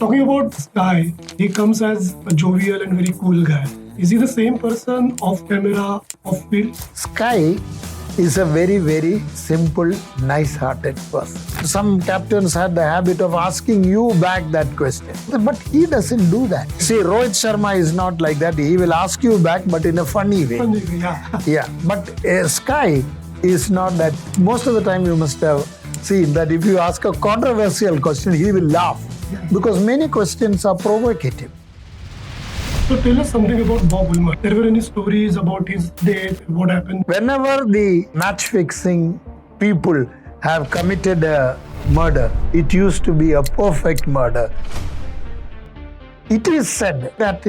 Talking about Sky, he comes as a jovial and very cool guy. Is he the same person off camera, off field? Sky is a very, very simple, nice-hearted person. Some captains had the habit of asking you back that question. But he doesn't do that. See, Rohit Sharma is not like that. He will ask you back, but in a funny way. Funny, yeah. Yeah, but Sky is not that. Most of the time you must have seen that if you ask a controversial question, he will laugh. Because many questions are provocative. So tell us something about Bob Woolmer. There were any stories about his death, what happened? Whenever the match-fixing people have committed a murder, it used to be a perfect murder. It is said that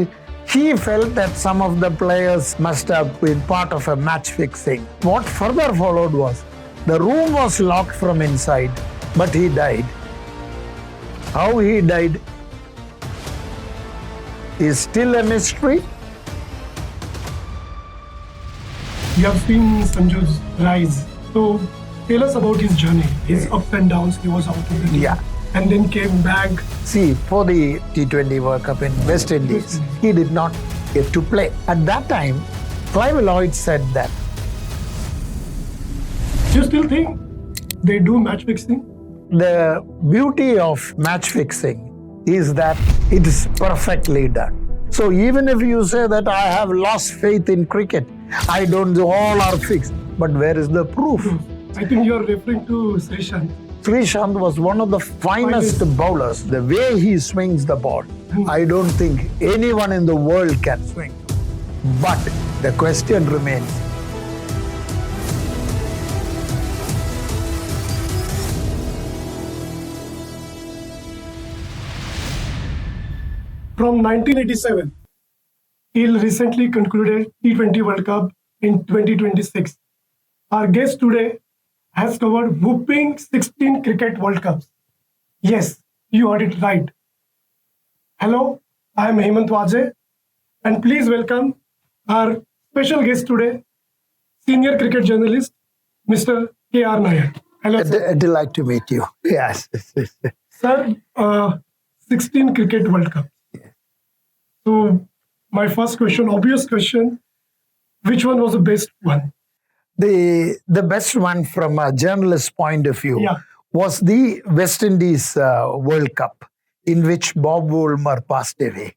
he felt that some of the players must have been part of a match-fixing. What further followed was, the room was locked from inside, but he died. How he died is still a mystery. We have seen Sanju's rise. So tell us about his journey, his ups and downs. He was out of the team. Yeah. And then came back. See, for the T20 World Cup in West Indies, he did not get to play. At that time, Clive Lloyd said that. Do you still think they do match fixing? The beauty of match fixing is that it is perfectly done. So even if you say that I have lost faith in cricket, I don't do, all are fixed. But where is the proof? I think you're referring to Srishant. Srishant was one of the finest bowlers. The way he swings the ball, I don't think anyone in the world can swing. But the question remains, from 1987 till recently concluded T20 World Cup in 2026. Our guest today has covered whopping 16 cricket World Cups. Yes, you heard it right. Hello, I am Hemant Waje, and please welcome our special guest today, senior cricket journalist, Mr. K R Nayar. Hello, sir. a delight to meet you. Yes. Sir, 16 cricket World Cup. So, my first question, obvious question, which one was the best one? The best one from a journalist's point of view was the West Indies World Cup, in which Bob Woolmer passed away.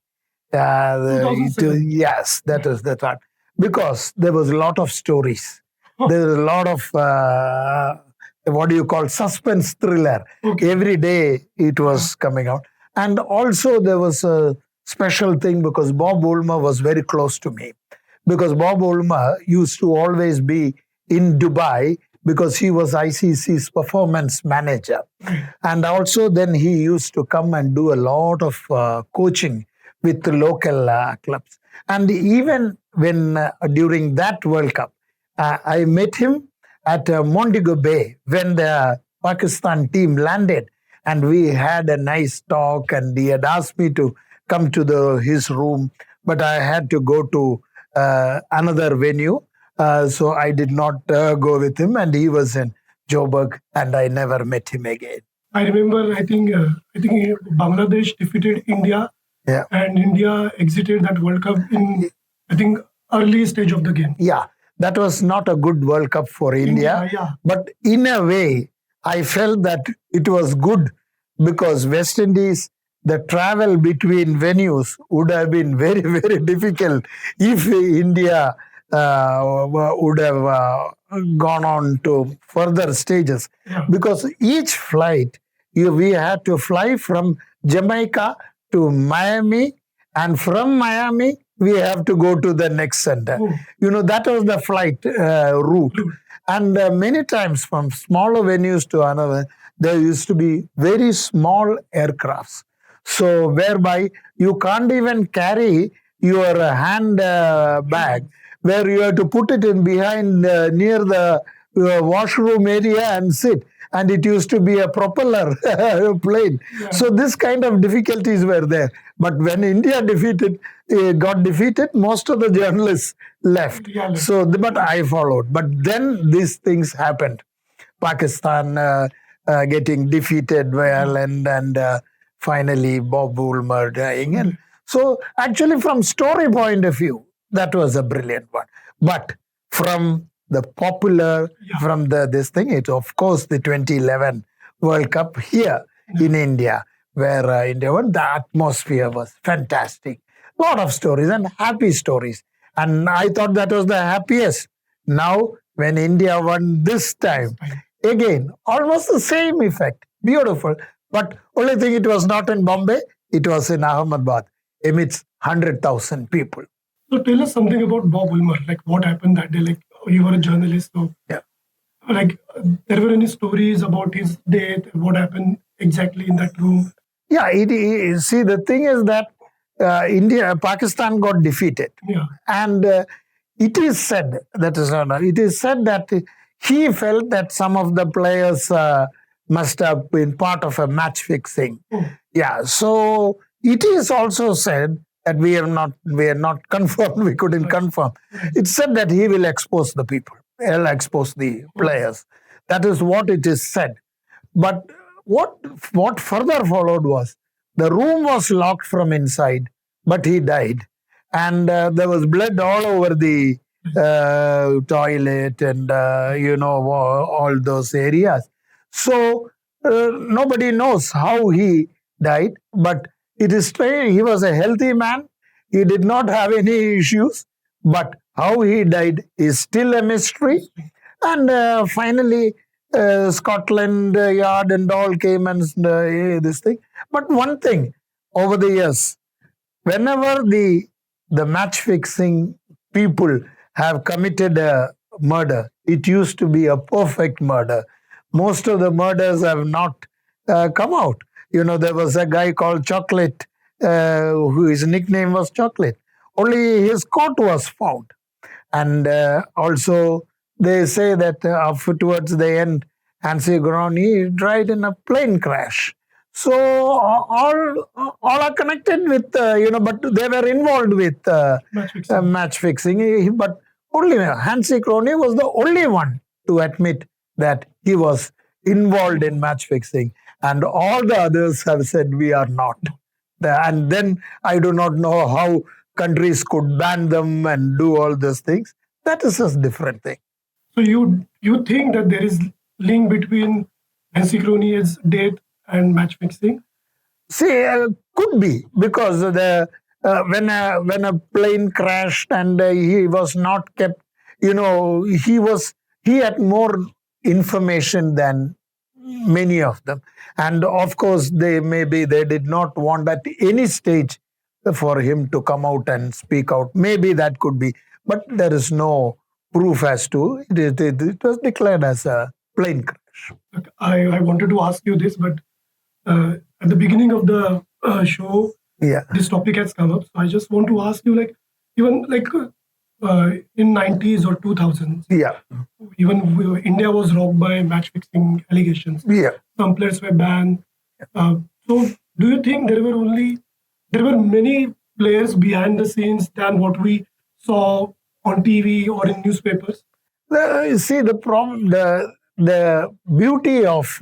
Yes, that was the one. Because there was a lot of stories. There was a lot of, suspense thriller. Okay. Every day it was coming out. And also there was a special thing because Bob Woolmer was very close to me. Because Bob Woolmer used to always be in Dubai because he was ICC's performance manager. And also then he used to come and do a lot of coaching with the local clubs. And even when during that World Cup, I met him at Montego Bay when the Pakistan team landed. And we had a nice talk and he had asked me to come to his room, but I had to go to another venue. So I did not go with him, and he was in Joburg, and I never met him again. I remember, I think Bangladesh defeated India, and India exited that World Cup in, I think, early stage of the game. Yeah, that was not a good World Cup for India. But in a way, I felt that it was good because West Indies, the travel between venues would have been very, very difficult if India would have gone on to further stages. Because each flight, we had to fly from Jamaica to Miami, and from Miami, we have to go to the next center. That was the flight route. And many times from smaller venues to another, there used to be very small aircrafts. So whereby you can't even carry your hand bag, where you have to put it in behind near the washroom area and sit. And it used to be a propeller plane. So this kind of difficulties were there. But when India got defeated, most of the journalists left. But I followed. But then these things happened. Pakistan getting defeated well, and finally Bob Woolmer dying. And so actually from story point of view, that was a brilliant one. But from the popular, from the this thing, it of course the 2011 World Cup here in India, where India won, the atmosphere was fantastic. Lot of stories and happy stories. And I thought that was the happiest. Now, when India won this time, again, almost the same effect. Beautiful. But only thing, it was not in Bombay, it was in Ahmedabad, amidst 100,000 people. So tell us something about Bob Woolmer. Like what happened that day? Like you were a journalist, so yeah. Like there were any stories about his death? What happened exactly in that room? Yeah, see, the thing is that Pakistan got defeated. Yeah. And it is said, it is said that he felt that some of the players must have been part of a match fixing. Yeah, so it is also said that we are not confirmed, we couldn't confirm. It's said that he will expose the people, he'll expose the players. That is what it is said. But what further followed was, the room was locked from inside, but he died. And there was blood all over the toilet and, all those areas. So nobody knows how he died, but it is strange. He was a healthy man. He did not have any issues, but how he died is still a mystery. And finally, Scotland Yard and all came and this thing. But one thing, over the years, whenever the match fixing people have committed a murder, it used to be a perfect murder. Most of the murders have not come out. There was a guy called Chocolate, his nickname was Chocolate. Only his coat was found. And also, they say that towards the end, Hansi Groni died in a plane crash. So all are connected with, but they were involved with match fixing. But only Hansi Groni was the only one to admit that he was involved in match fixing. And all the others have said we are not. And then I do not know how countries could ban them and do all those things. That is a different thing. So you think that there is link between Hansi Croni's death and match fixing? See, could be, because when a plane crashed and he was not kept, he had more information than many of them, and of course they did not want at any stage for him to come out and speak out. Maybe that could be, but there is no proof as to it. It was declared as a plane crash. I wanted to ask you this, but at the beginning of the show, this topic has come up. So I just want to ask you, like, even like in 90s or 2000s, even India was rocked by match fixing allegations. Some players were banned. So do you think there were many players behind the scenes than what we saw on TV or in newspapers? See, the problem, the beauty of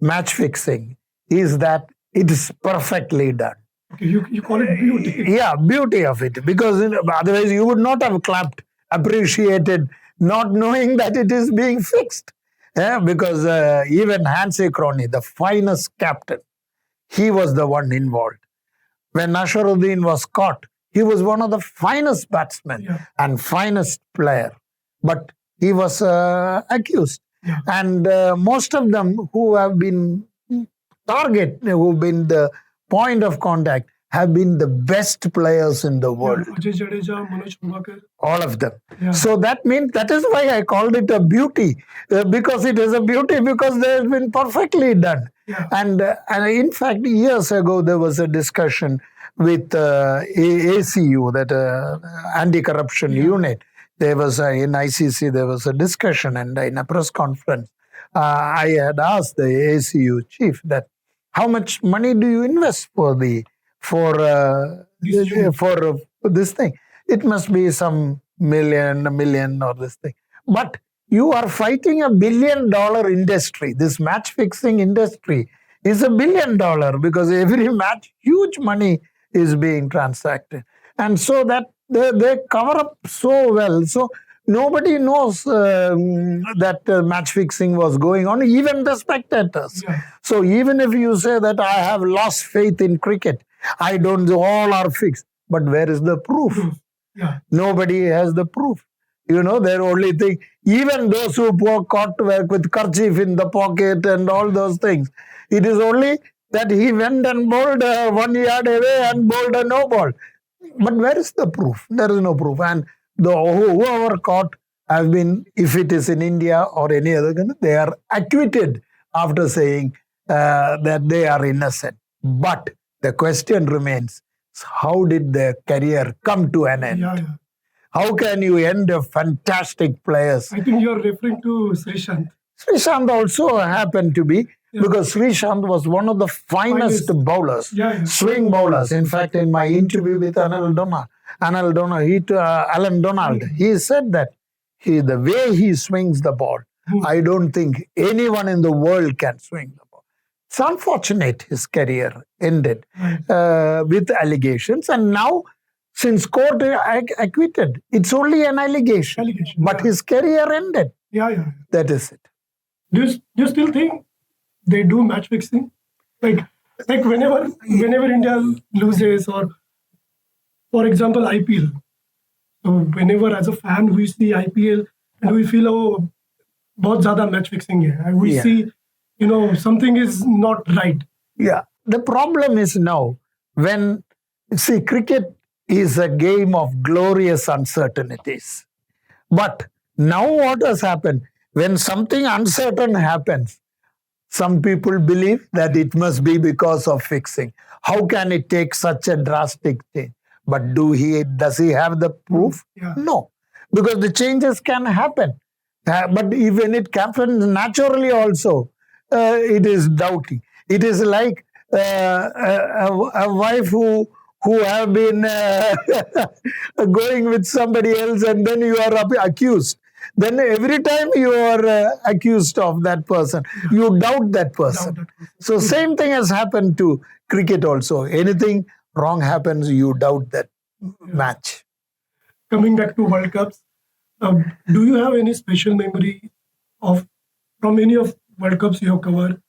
match fixing is that it is perfectly done. Okay, you call it beauty. Yeah, beauty of it. Because otherwise you would not have clapped, appreciated, not knowing that it is being fixed. Because even Hansi Crony, the finest captain, he was the one involved. When Nasharuddin was caught, he was one of the finest batsmen and finest player. But he was accused. And most of them who have been who've been the point of contact, have been the best players in the world. All of them. So that is why I called it a beauty, because it is a beauty because they have been perfectly done. And in fact, years ago, there was a discussion with ACU, that anti-corruption unit. There was in ICC, there was a discussion, and in a press conference, I had asked the ACU chief that, how much money do you invest for this thing? It must be some a million or this thing. But you are fighting $1 billion industry. This match fixing industry is $1 billion because every match, huge money is being transacted. And so that they cover up so well. So nobody knows that match fixing was going on, even the spectators. Yeah. So even if you say that I have lost faith in cricket, I don't, all are fixed. But where is the proof? Yeah. Nobody has the proof. Their only thing, even those who were caught with kerchief in the pocket and all those things, it is only that he went and bowled 1 yard away and bowled a no ball. But where is the proof? There is no proof. And whoever caught have been, if it is in India or any other country, they are acquitted after saying that they are innocent. But the question remains, how did their career come to an end? Yeah. How can you end a fantastic players? I think you're referring to Srishant. Srishant also happened to be, because Srishant was one of the finest bowlers, swing bowlers. In fact, in my interview with Alan Donald, he said that the way he swings the ball, I don't think anyone in the world can swing the ball. It's unfortunate his career ended with allegations, and now since court acquitted, it's only an allegation. But his career ended. Yeah. That is it. Do you still think they do match fixing? Like whenever India loses, or for example IPL. So whenever as a fan we see IPL and we feel, oh, बहुत ज़्यादा match fixing है. And we see, something is not right. Yeah. The problem is now cricket is a game of glorious uncertainties. But now what has happened? When something uncertain happens, some people believe that it must be because of fixing. How can it take such a drastic change? But does he have the proof? Yeah. No, because the changes can happen. But when it happens naturally also, it is doubting. It is like a wife who have been going with somebody else, and then you are accused. Then every time you are accused of that person, you doubt that person. So same thing has happened to cricket also. Anything wrong happens, you doubt that match. Coming back to World Cups, do you have any special memory from any of World Cups you have covered?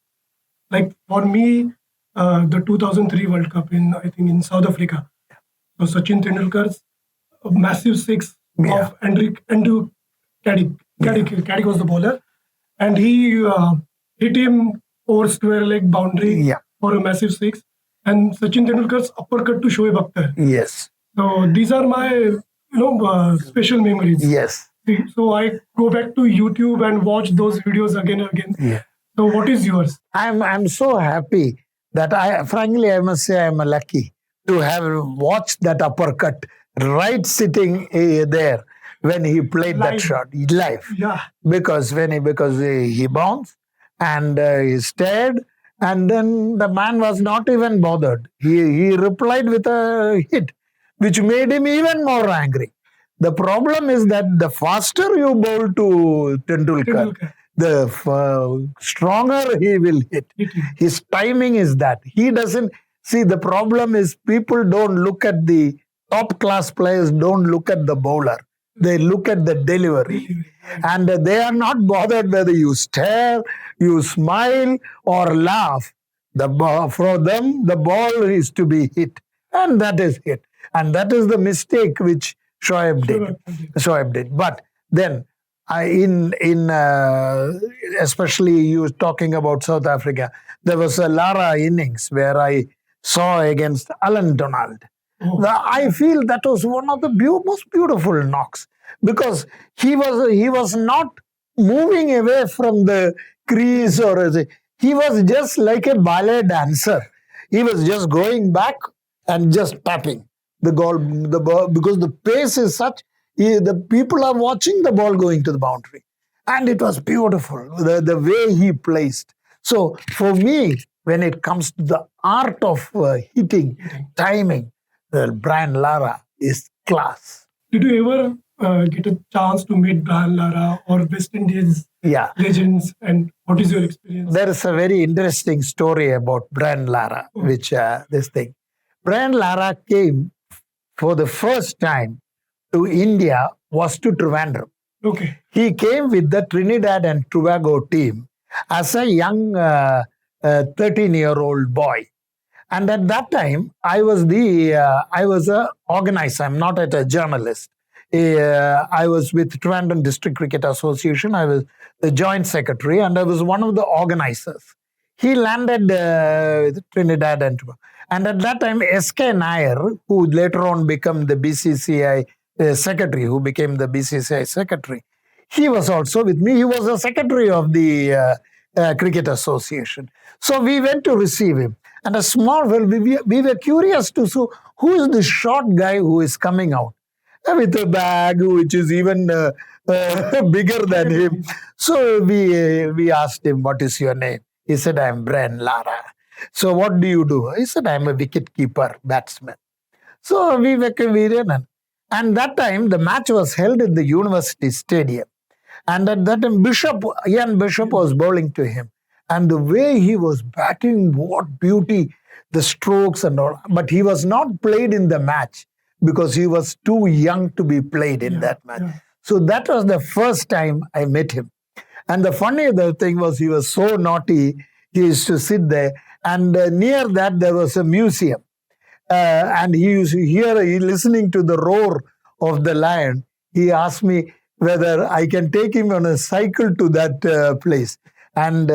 Like for me, the 2003 World Cup in South Africa. So Sachin Tendulkar's massive six of Andrew Caddick. Caddick was the bowler, and he hit him over square leg boundary for a massive six. And Sachin Tendulkar's uppercut to Shoaib Akhtar. Yes. So these are my special memories. Yes. So I go back to YouTube and watch those videos again and again. Yeah. So what is yours? I'm so happy that I must say I'm lucky to have watched that uppercut right sitting there when he played that shot live. Yeah. Because he bounced and he stared, and then the man was not even bothered. He replied with a hit, which made him even more angry. The problem is that the faster you bowl to Tendulkar, the stronger he will hit. His timing is that. He doesn't see, the problem is people don't look at the top class players, don't look at the bowler. They look at the delivery. And they are not bothered whether you stare, you smile or laugh. For them, the ball is to be hit. And that is it. And that is the mistake which Shoaib did. But then, especially you talking about South Africa, there was a Lara innings where I saw against Alan Donald. I feel that was one of the most beautiful knocks, because he was not moving away from the crease, he was just like a ballet dancer. He was just going back and just tapping the ball, because the pace is such. The people are watching the ball going to the boundary, and it was beautiful the way he placed. So for me, when it comes to the art of hitting, timing, Brian Lara is class. Did you ever get a chance to meet Brian Lara or West Indies Yeah. legends, and what is your experience? There is a very interesting story about Brian Lara, which this thing. Brian Lara came for the first time to India was to Trivandrum. Okay. He came with the Trinidad and Tobago team as a young 13-year-old boy. And at that time, I was a organizer. I'm not a journalist. I was with Trivandrum District Cricket Association. I was the joint secretary, and I was one of the organizers. He landed with Trinidad and Tobago. And at that time, K R Nayar, who later on became the BCCI secretary, who became the BCCI secretary, he was also with me. He was the secretary of the Cricket Association. So we went to receive him. And a small, we were curious to see who is the short guy who is coming out with a bag which is even bigger than him. So we asked him, what is your name? He said, I'm Brian Lara. So what do you do? He said, I'm a wicket keeper, batsman. So we ran. And that time, the match was held in the university stadium. And at that time, Ian Bishop was bowling to him. And the way he was batting, what beauty, the strokes and all. But he was not played in the match because he was too young to be played in that match. Yeah. So that was the first time I met him. And the funny thing was he was so naughty, he used to sit there. And near that, there was a museum. And he used to hear, listening to the roar of the lion. He asked me whether I can take him on a cycle to that place. And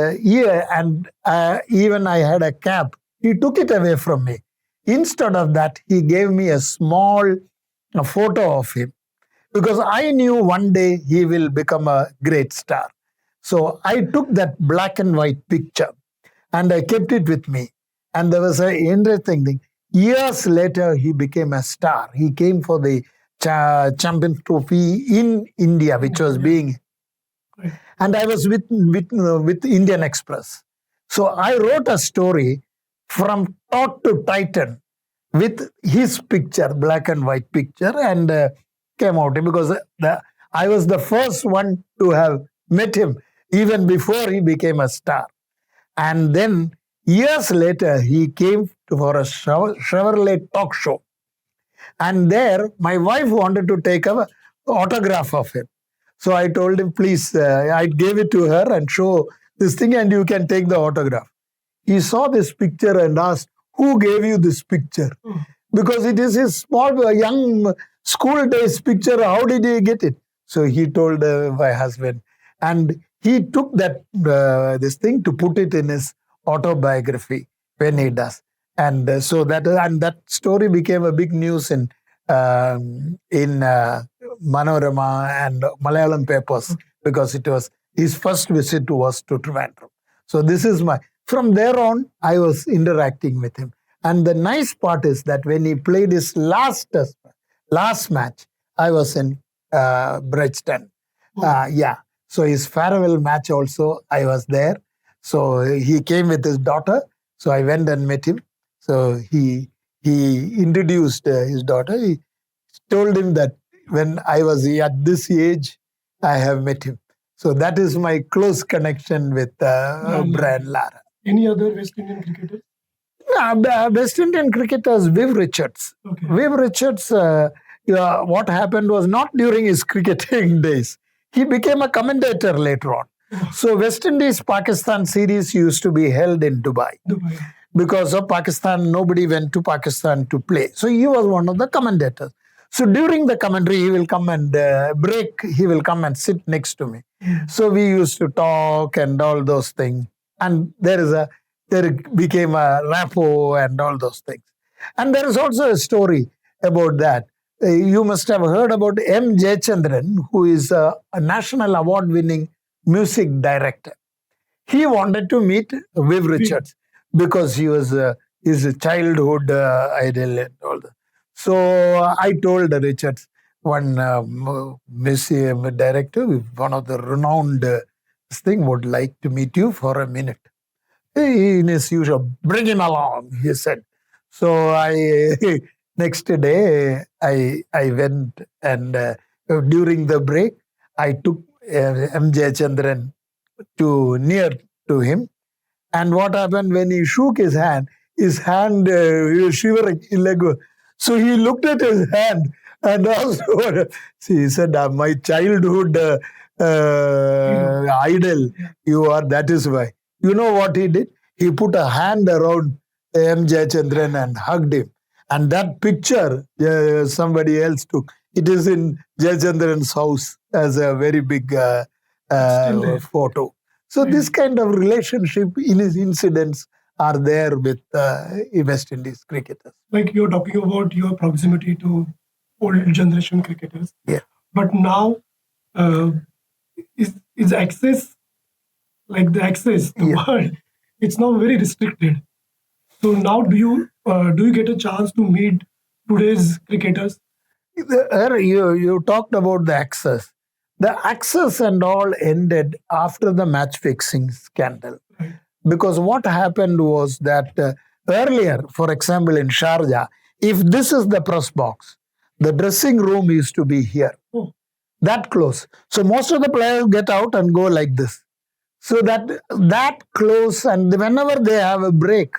even I had a cap. He took it away from me. Instead of that, he gave me a small photo of him because I knew one day he will become a great star. So I took that black and white picture and I kept it with me. And there was an interesting thing. Years later, he became a star. He came for the Champions Trophy in India, which was being... And I was with Indian Express. So I wrote a story from top to Titan with his picture, black and white picture, and came out because I was the first one to have met him even before he became a star. And then years later, he came for a Chevrolet talk show. And there, my wife wanted to take an autograph of him. So I told him, please, I gave it to her and show this thing and you can take the autograph. He saw this picture and asked, who gave you this picture? Because it is his small, young school days picture. How did he get it? So he told my husband. And he took that this thing to put it in his autobiography when he does. And so that story became a big news in Manorama and Malayalam papers because it was his first visit was to Trivandrum. So this is from there on, I was interacting with him. And the nice part is that when he played his last match, I was in Bridgeton. So his farewell match also, I was there. So he came with his daughter. So I went and met him. So he introduced his daughter. He told him that when I was at this age, I have met him. So that is my close connection with Brian Lara. Any other West Indian cricketers? West Indian cricketers, Viv Richards. Okay. Viv Richards, what happened was not during his cricketing days. He became a commentator later on. So West Indies-Pakistan series used to be held in Dubai. Because of Pakistan, nobody went to Pakistan to play. So he was one of the commentators. So during the commentary, he will come and break. He will come and sit next to me. So we used to talk and all those things. And there became a rapport and all those things. And there is also a story about that. You must have heard about M. Jayachandran, who is a national award-winning music director. He wanted to meet Viv Richards because he was his childhood idol and all that. So I told Richards, one museum director, one of the renowned thing, would like to meet you for a minute. In his usual, bring him along, he said. So next day, I went and during the break, I took M.J. Chandran to near to him. And what happened when he shook his hand he was shivering. So he looked at his hand and also, see, he said, my childhood idol, you are, that is why. You know what he did? He put a hand around M.J. Chandran and hugged him. And that picture somebody else took. It is in Jayachandran's house as a very big photo. So this kind of relationship in his incidents are there with West Indies cricketers. Like you're talking about your proximity to old generation cricketers. Yeah. But now is access, like the access to world, it's now very restricted. So now do you get a chance to meet today's cricketers? You talked about the access. The access and all ended after the match fixing scandal. Right. Because what happened was that earlier, for example, in Sharjah, if this is the press box, the dressing room used to be here, that close. So most of the players get out and go like this. So that close, and whenever they have a break,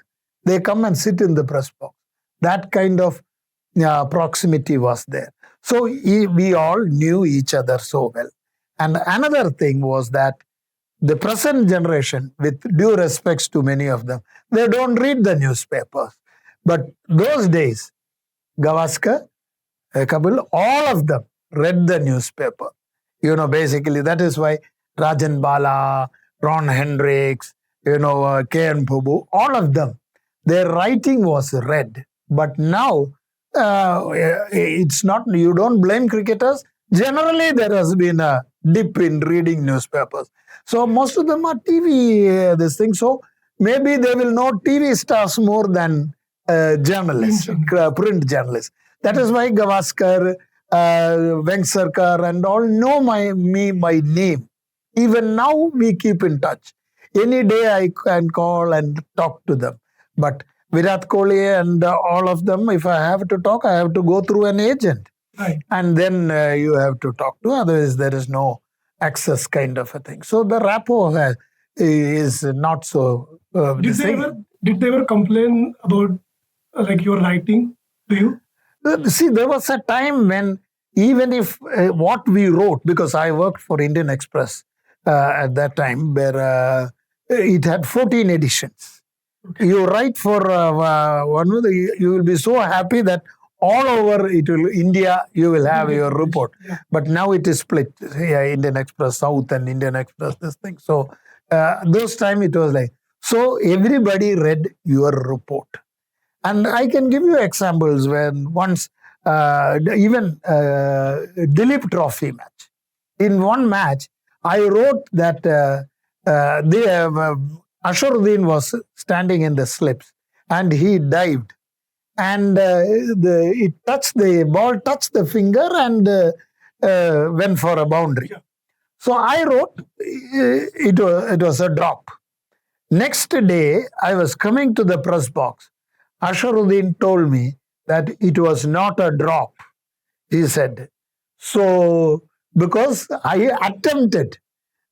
they come and sit in the press box. That kind of proximity was there. So we all knew each other so well. And another thing was that the present generation, with due respects to many of them, they don't read the newspapers. But those days, Gavaskar, Kabul, all of them read the newspaper. Basically, that is why Rajan Bala, Ron Hendricks, K N Pubu, all of them, their writing was read. But now, it's not, you don't blame cricketers. Generally, there has been a dip in reading newspapers. So most of them are TV, this thing. So maybe they will know TV stars more than journalists, print journalists. That is why Gavaskar, Vengsarkar and all know my name. Even now, we keep in touch. Any day I can call and talk to them. But Virat Kohli and all of them, if I have to talk, I have to go through an agent. Right. And then you have to talk to, otherwise there is no access kind of a thing. So the rapport is not so... Did they ever complain about like your writing to you? See, there was a time when even if what we wrote, because I worked for Indian Express at that time, where it had 14 editions. Okay. You write for one, you will be so happy that all over India, you will have your report. Yeah. But now it is split. Indian Express South and Indian Express this thing. So those time it was like, so everybody read your report. And I can give you examples when once, even Dilip Trophy match. In one match, I wrote that Asharuddin was standing in the slips and he dived. And the ball touched the finger and went for a boundary. Yeah. So I wrote, it was a drop. Next day, I was coming to the press box. Asharuddin told me that it was not a drop, he said. So, because I attempted.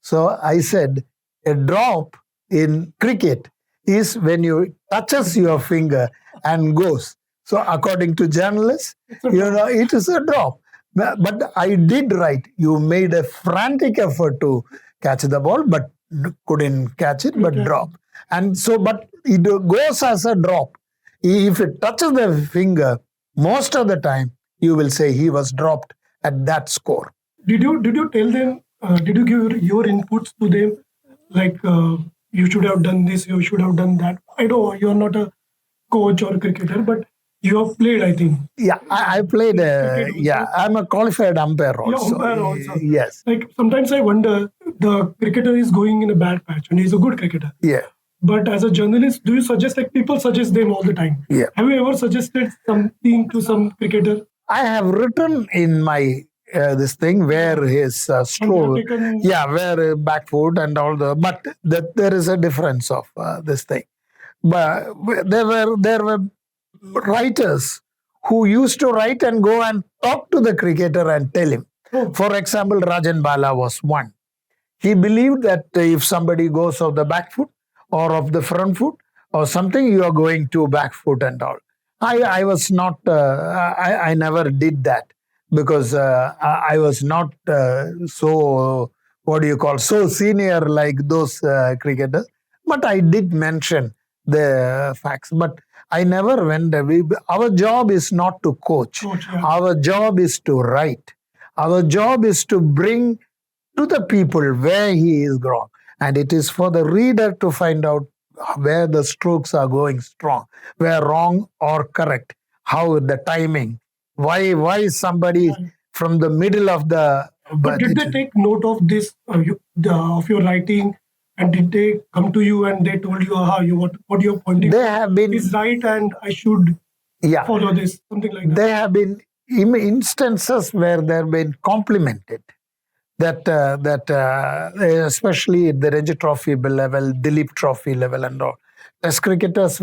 So I said, a drop in cricket is when you touches your finger and goes. So according to journalists, it is a drop. But I did write, you made a frantic effort to catch the ball, but couldn't catch it, but drop. And so, but it goes as a drop. If it touches the finger, most of the time, you will say he was dropped at that score. Did you tell them, did you give your inputs to them? Like, you should have done this, you should have done that. I know you're not a coach or a cricketer, but you have played, I think. Yeah, I played. I'm a qualified umpire also. Yeah, umpire also. Yes. Like, sometimes I wonder, the cricketer is going in a bad patch and he's a good cricketer. Yeah. But as a journalist, do you suggest, like people suggest them all the time? Yeah. Have you ever suggested something to some cricketer? I have written in my this thing where his stroke, where back foot and all but there is a difference of this thing. But there were writers who used to write and go and talk to the cricketer and tell him. Oh, For example, Rajan Bala was one. He believed that if somebody goes off the back foot or of the front foot or something, you are going to back foot and all. I was not, I never did that because I was not so, what do you call, so senior like those cricketers. But I did mention the facts. But I never went. Our job is not to coach. yeah. Our job is to write. Our job is to bring to the people where he is wrong. And it is for the reader to find out where the strokes are going strong, where wrong or correct, how the timing, why somebody from the middle of the. But did they take note of this, of your writing, and did they come to you and they told you, what you're pointing They have been. is right and I should Yeah. follow this, something like that? There have been instances where they've been complimented. Especially at the Ranji Trophy level, Dilip Trophy level, and all. Test cricketers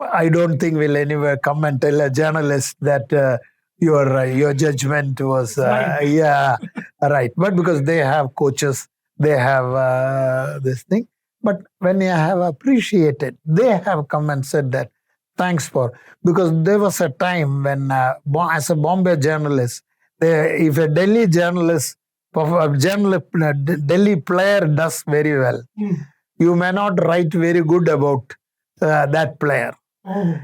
I don't think will anywhere come and tell a journalist that your judgment was Right. right. But because they have coaches, they have this thing. But when you have appreciated, they have come and said that thanks for, because there was a time when as a Bombay journalist, if a Delhi journalist, Delhi player does very well, you may not write very good about that player. Oh,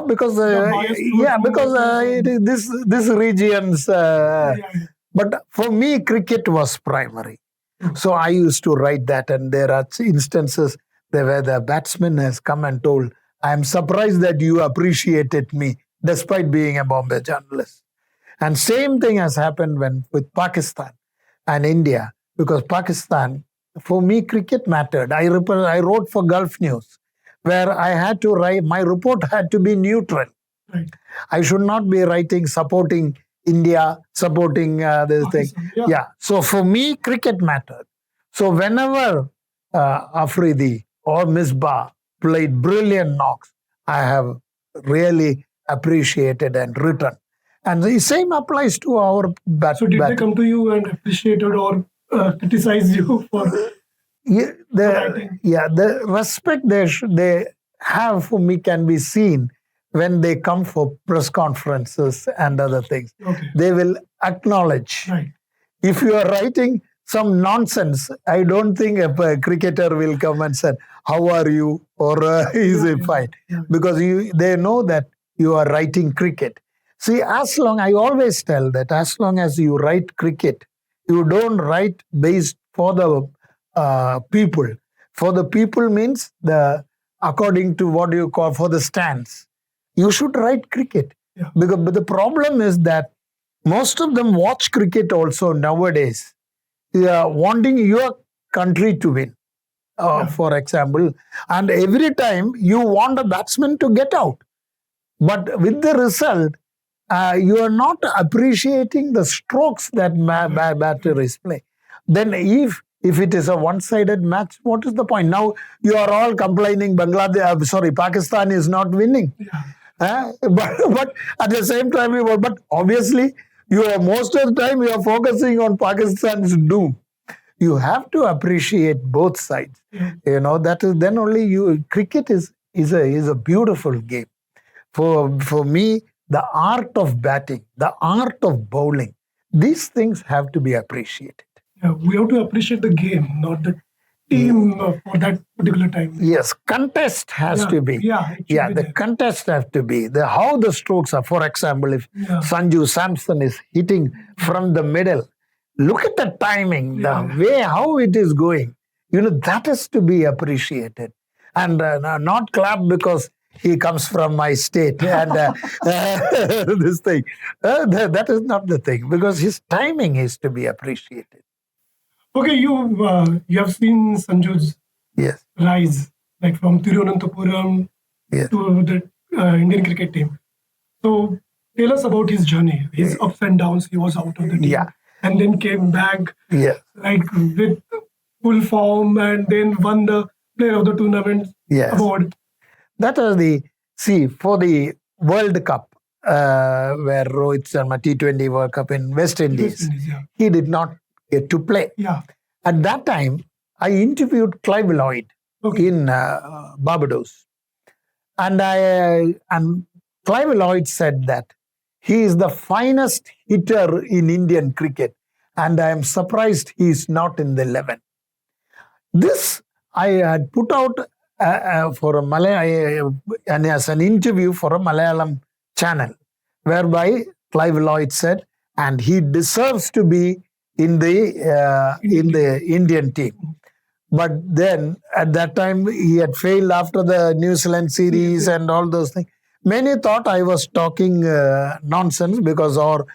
Because it is this region's. yeah. But for me, cricket was primary. So I used to write that, and there are instances where the batsman has come and told, "I am surprised that you appreciated me despite being a Bombay journalist." And same thing has happened with Pakistan and India, because Pakistan, for me, cricket mattered. I wrote for Gulf News, where I had to write, my report had to be neutral. Right. I should not be writing supporting India, supporting this thing. Yeah. So for me, cricket mattered. So whenever Afridi or Misbah played brilliant knocks, I have really appreciated and written. And the same applies to our So did they come to you and appreciated or criticize you for the respect they have for me can be seen when they come for press conferences and other things. Okay. They will acknowledge. Right. If you are writing some nonsense, I don't think a cricketer will come and say, "How are you?" or "Is it fine?" Yeah. Because they know that you are writing cricket. See, I always tell that as long as you write cricket, you don't write based for the people. For the people means according to what you call for the stands. You should write cricket. Yeah. But the problem is that most of them watch cricket also nowadays, wanting your country to win, for example. And every time you want a batsman to get out. But with the result, you are not appreciating the strokes that batter is playing. Then if it is a one-sided match, what is the point? Now you are all complaining Pakistan is not winning. Yeah. But at the same time, but obviously, most of the time you are focusing on Pakistan's doom. You have to appreciate both sides. Yeah. That is then only cricket is a beautiful game. For me, the art of batting, the art of bowling, these things have to be appreciated. Yeah, we have to appreciate the game, not the team for that particular time. Yes, contest has to be. Yeah, The contest has to be. How the strokes are. For example, if Sanju Samson is hitting from the middle, look at the timing, the way how it is going. That is to be appreciated. And not clap because he comes from my state and this thing. That is not the thing, because his timing is to be appreciated. Okay, you have seen Sanju's rise, like from Thiruvananthapuram to the Indian cricket team. So tell us about his journey, his ups and downs. He was out of the team and then came back like with full form and then won the Player of the Tournament award. That was for the World Cup. where Rohit Sharma T20 World Cup in West Indies. He did not get to play. At that time, I interviewed Clive Lloyd in Barbados, and Clive Lloyd said that he is the finest hitter in Indian cricket, and I am surprised he is not in the 11. This I had put out for a and as an interview for a Malayalam channel, whereby Clive Lloyd said, and he deserves to be in the Indian team. But then at that time he had failed after the New Zealand series and all those things. Many thought I was talking nonsense because, or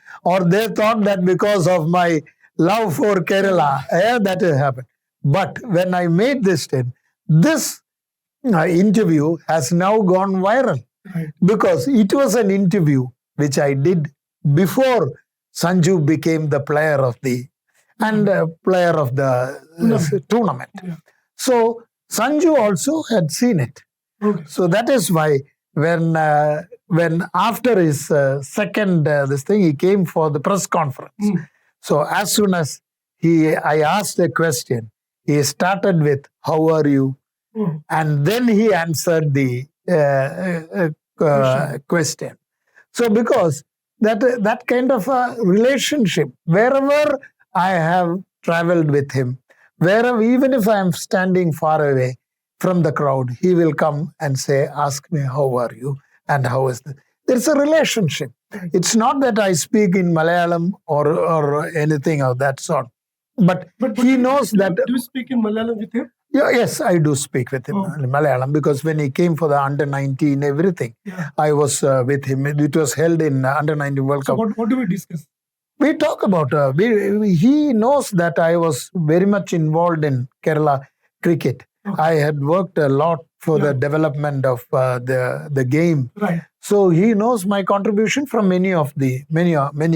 they thought that because of my love for Kerala, that had happened. But when I made this statement, this interview has now gone viral because it was an interview which I did before Sanju became the player of the tournament. So Sanju also had seen it. So that is why when after his second this thing, he came for the press conference. So as soon as I asked a question, he started with, "How are you?" And then he answered the question. So because that kind of a relationship, wherever I have traveled with him, wherever, even if I am standing far away from the crowd, he will come and say, "Ask me, how are you? And how is this?" There's a relationship. It's not that I speak in Malayalam or anything of that sort. But he knows that. Do you speak in Malayalam with him? Yes, I do speak with him in Malayalam, because when he came for the under-19 everything, I was with him. It was held in under-19 World Cup. So what do we discuss? We talk about, he knows that I was very much involved in Kerala cricket. I had worked a lot for the development of the game. So he knows my contribution from many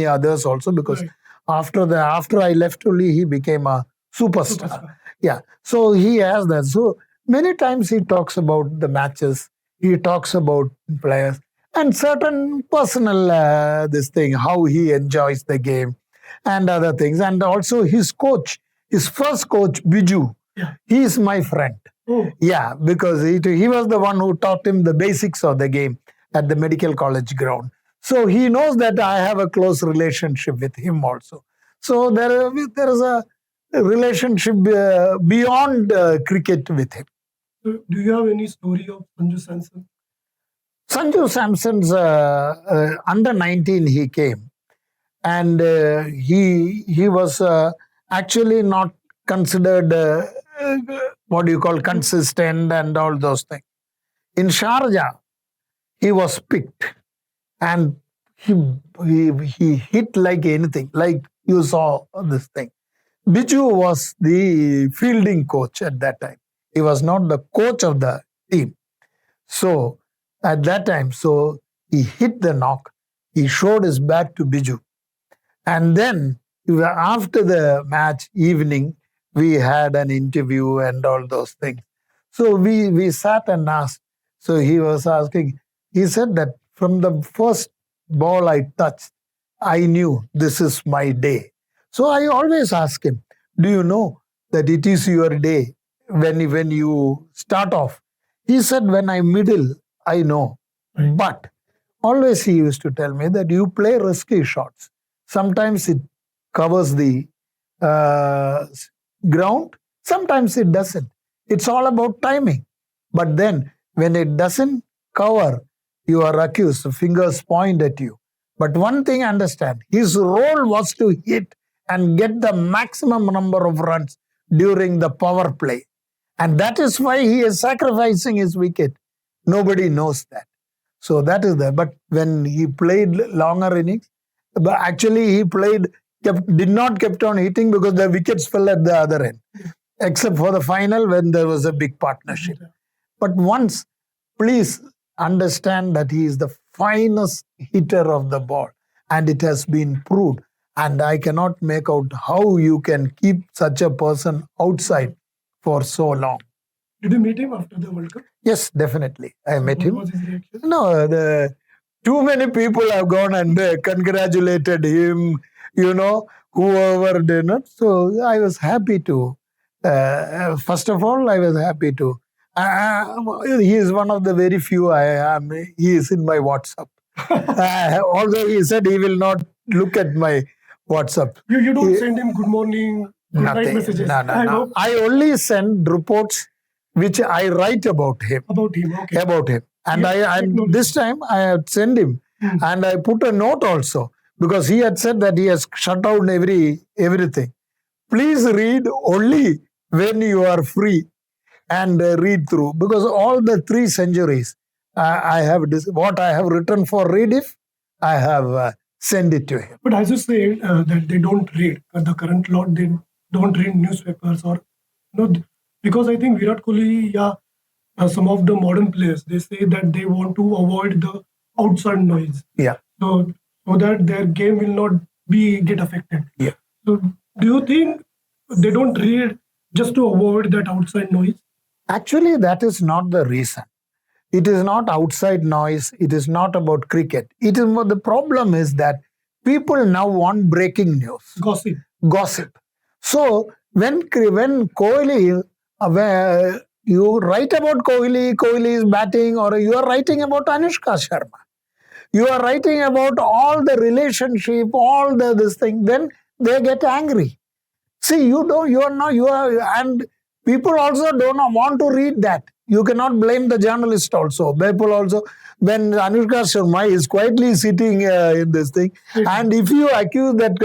others also, because after I left only, he became a superstar. So he has that. So many times he talks about the matches, he talks about players, and certain personal this thing, how he enjoys the game and other things. And also his coach, his first coach, Biju, he is my friend. Because he was the one who taught him the basics of the game at the medical college ground. So he knows that I have a close relationship with him also. So there is a relationship beyond cricket with him. So do you have any story of Sanju Samson? Sanju Samson's under-19 he came, and he was actually not considered consistent and all those things. In Sharjah, he was picked, and he hit like anything, like you saw this thing. Biju was the fielding coach at that time. He was not the coach of the team. So at that time, he hit the knock. He showed his bat to Biju. And then after the match evening, we had an interview and all those things. So we sat and asked. So he was asking, he said that from the first ball I touched, I knew this is my day. So I always ask him, do you know that it is your day when you start off? He said, when I'm middle, I know. But always he used to tell me that you play risky shots. Sometimes it covers the ground. Sometimes it doesn't. It's all about timing. But then when it doesn't cover, you are accused. Fingers point at you. But one thing understand, his role was to hit and get the maximum number of runs during the power play. And that is why he is sacrificing his wicket. Nobody knows that. So that is there. But when he played longer innings, but actually he did not kept on hitting because the wickets fell at the other end, except for the final when there was a big partnership. But once, please understand that he is the finest hitter of the ball, and it has been proved. And I cannot make out how you can keep such a person outside for so long. Did you meet him after the World Cup? Yes, definitely. I met him. What was his reaction? No, too many people have gone and congratulated him, whoever did not. So I was happy to. First of all, I was happy to. He is one of the very few I am. He is in my WhatsApp. Although he said he will not look at my WhatsApp. You don't send him good morning, good night messages. No. I only send reports which I write about him. Okay. About him. And this time I had sent him and I put a note also because he had said that he has shut down everything. Please read only when you are free and read through, because all the 3 centuries I have what I have written for Rediff, I have sent it to him. But as you said that they don't read the current lot, they don't read newspapers or because I think Virat Kohli, some of the modern players, they say that they want to avoid the outside noise. Yeah. So that their game will not get affected. Yeah. So do you think they don't read just to avoid that outside noise? Actually, that is not the reason. It is not outside noise. It is not about cricket. The problem is that people now want breaking news. Gossip. So when Kohli, you write about Kohli is batting, or you are writing about Anushka Sharma, you are writing about all the relationship, all this thing, then they get angry. See, and people also don't want to read that. You cannot blame the journalist also. People also, when Anushka Sharma is quietly sitting in this thing, and if you accuse that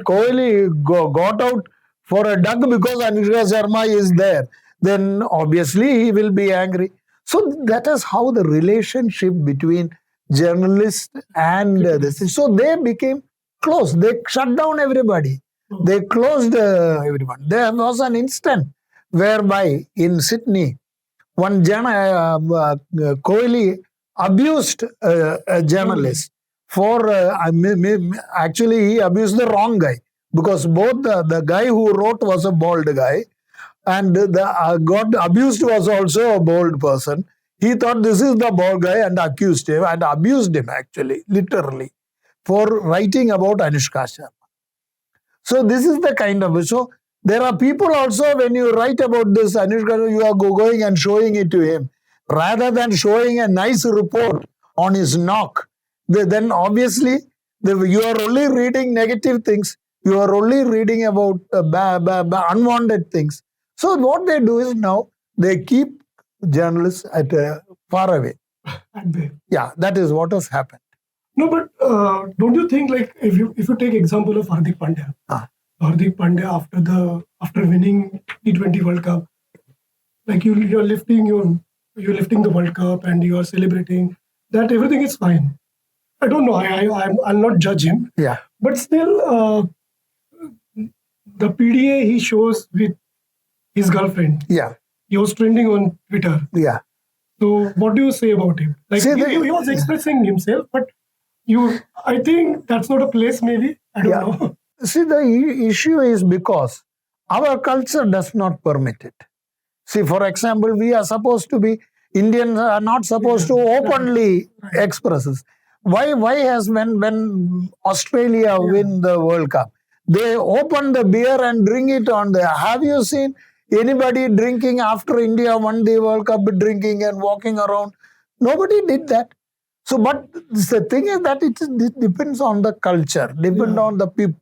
Kohli got out for a duck because Anushka Sharma is there, then obviously he will be angry. So that is how the relationship between journalists and this. So they became close. They shut down everybody. They closed everyone. There was an instant whereby in Sydney, one Kohli abused a journalist for actually he abused the wrong guy, because both the guy who wrote was a bald guy and the got abused was also a bald person. He thought this is the bald guy and accused him and abused him, actually, literally, for writing about Anushka Sharma. So this is the kind of, so there are people also, when you write about this Anushka, you are going and showing it to him rather than showing a nice report on his knock. Then obviously you are only reading negative things. You are only reading about unwanted things. So what they do is now they keep journalists at far away. Yeah, that is what has happened. No, but don't you think, like, if you take example of Hardik Pandya, Hardik Pandya after winning T20 World Cup, like you're lifting the World Cup and you are celebrating that everything is fine. I don't know. I'll not judge him. Yeah. But still, the PDA he shows with his girlfriend. Yeah. He was trending on Twitter. Yeah. So what do you say about him? Like he was expressing himself, but I think that's not a place. Maybe I don't know. See, the issue is because our culture does not permit it. See, for example, we are supposed to be, Indians are not supposed to openly express this. Why has when Australia win the World Cup, they open the beer and drink it on there? Have you seen anybody drinking after India won the World Cup, drinking and walking around? Nobody did that. So, but the thing is that it depends on the culture, depends on the people.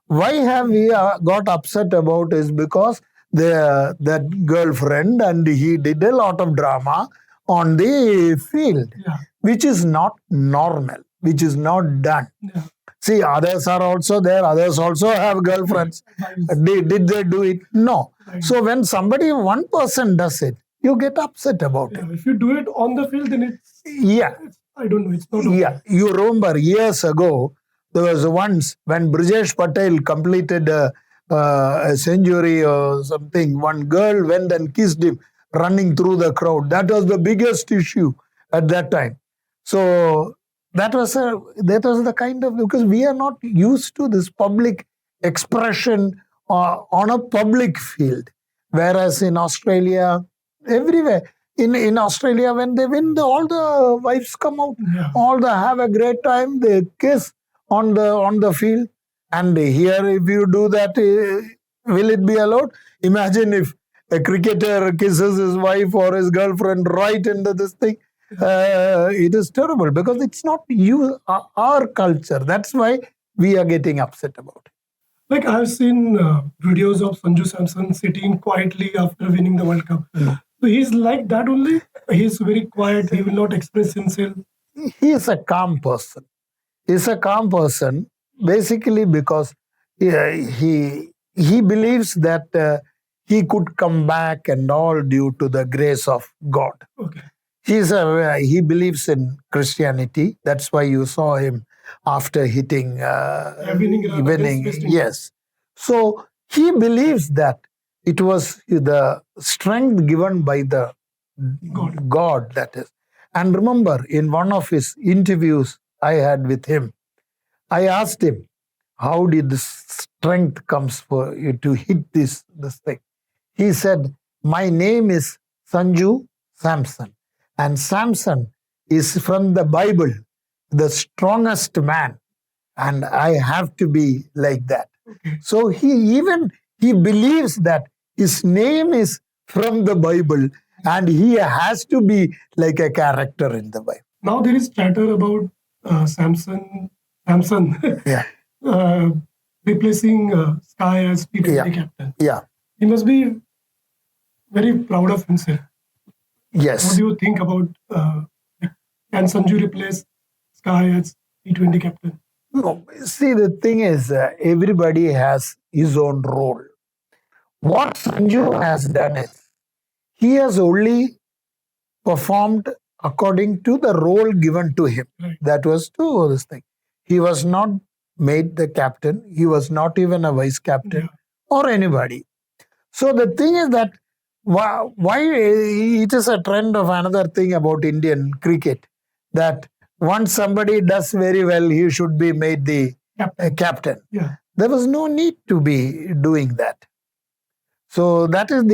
Why have we got upset about is because that girlfriend and he did a lot of drama on the field, which is not normal, which is not done. See, others are also there. Others also have girlfriends. Did they do it? No. So when one person does it, you get upset about it. If you do it on the field, then it's... I don't know. It's not... Yeah. You remember years ago, there was once when Brijesh Patel completed a century or something, one girl went and kissed him running through the crowd. That was the biggest issue at that time. So that was the kind of, because we are not used to this public expression on a public field. Whereas in Australia, everywhere, in Australia, when they win, all the wives come out, all the have a great time, they kiss on the field. And here, if you do that, will it be allowed? Imagine if a cricketer kisses his wife or his girlfriend right into this thing. It is terrible because it's not our culture. That's why we are getting upset about it. Like I've seen videos of Sanju Samson sitting quietly after winning the World Cup. So he's like that only. He's very quiet. He will not express himself. He is a calm person. He's a calm person basically because he believes that he could come back and all due to the grace of God. Okay. He believes in Christianity. That's why you saw him after hitting winning. Yes. So he believes that it was the strength given by the God, that is. And remember, in one of his interviews I had with him, I asked him, how did the strength comes for you to hit this thing? He said, my name is Sanju Samson. And Samson is from the Bible, the strongest man. And I have to be like that. Okay. So he believes that his name is from the Bible and he has to be like a character in the Bible. Now there is chatter about Samson yeah. Replacing Sky as T20 captain. Yeah. He must be very proud of himself. Yes. What do you think about can Sanju replace Sky as T20 captain? No, see, the thing is, everybody has his own role. What Sanju has done is, he has only performed according to the role given to him. Right. That was to this thing. He was not made the captain. He was not even a vice captain or anybody. So the thing is that why it is a trend of another thing about Indian cricket, that once somebody does very well, he should be made the captain. Yeah. There was no need to be doing that. So that is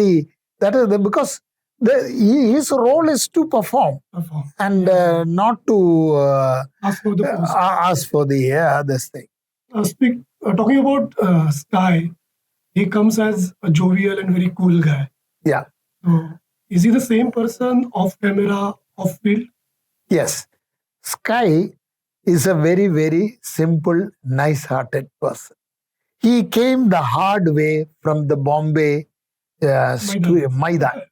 because his role is to perform. And not to ask for the post. Ask for the this thing. Talking about Sky, he comes as a jovial and very cool guy. Yeah. So is he the same person off camera, off field? Yes. Sky is a very, very simple, nice-hearted person. He came the hard way from the Bombay Maidan.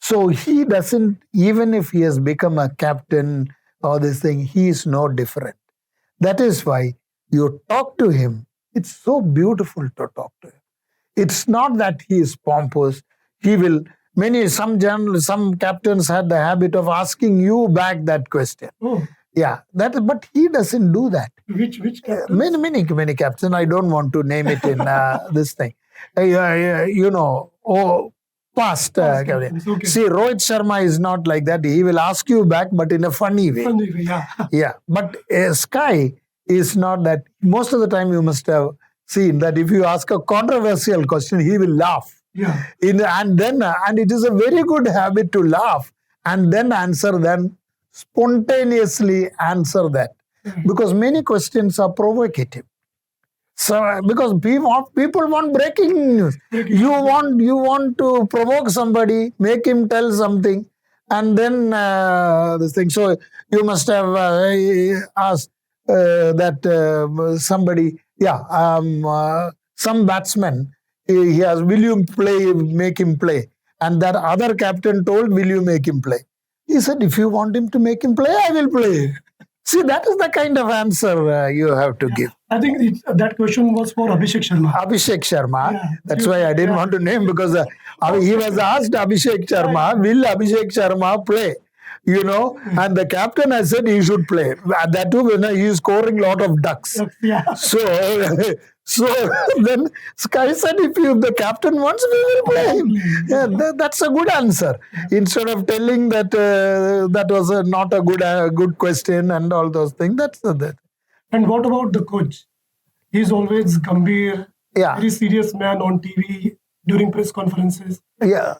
So he doesn't, even if he has become a captain or this thing, he is no different. That is why you talk to him. It's so beautiful to talk to him. It's not that he is pompous. He will. Some captains had the habit of asking you back that question. Oh. Yeah, but he doesn't do that. Which captains? Many captains. I don't want to name it in this thing. Past captains. Okay. See, Rohit Sharma is not like that. He will ask you back, but in a funny way. Yeah. Yeah, but Sky is not that. Most of the time, you must have seen that if you ask a controversial question, he will laugh. Yeah. And it is a very good habit to laugh and then answer, then spontaneously answer that. Because many questions are provocative. So because people want breaking news. You want to provoke somebody, make him tell something, and then this thing. So you must have asked that somebody, some batsman. He has, will you make him play? And that other captain told, will you make him play? He said, if you want him to make him play, I will play. See, that is the kind of answer you have to give. I think that question was for Abhishek Sharma. Abhishek Sharma. Yeah. That's why I didn't want to name, because he was asked Abhishek Sharma, will Abhishek Sharma play? And the captain has said he should play. That too, when he is scoring a lot of ducks. Yeah. So then Sky said, if the captain wants, we will play him. Yeah, that's a good answer. Instead of telling that that was not a good question and all those things. That's that. And what about the coach? He's always Gambhir, very serious man on TV during press conferences. Yeah.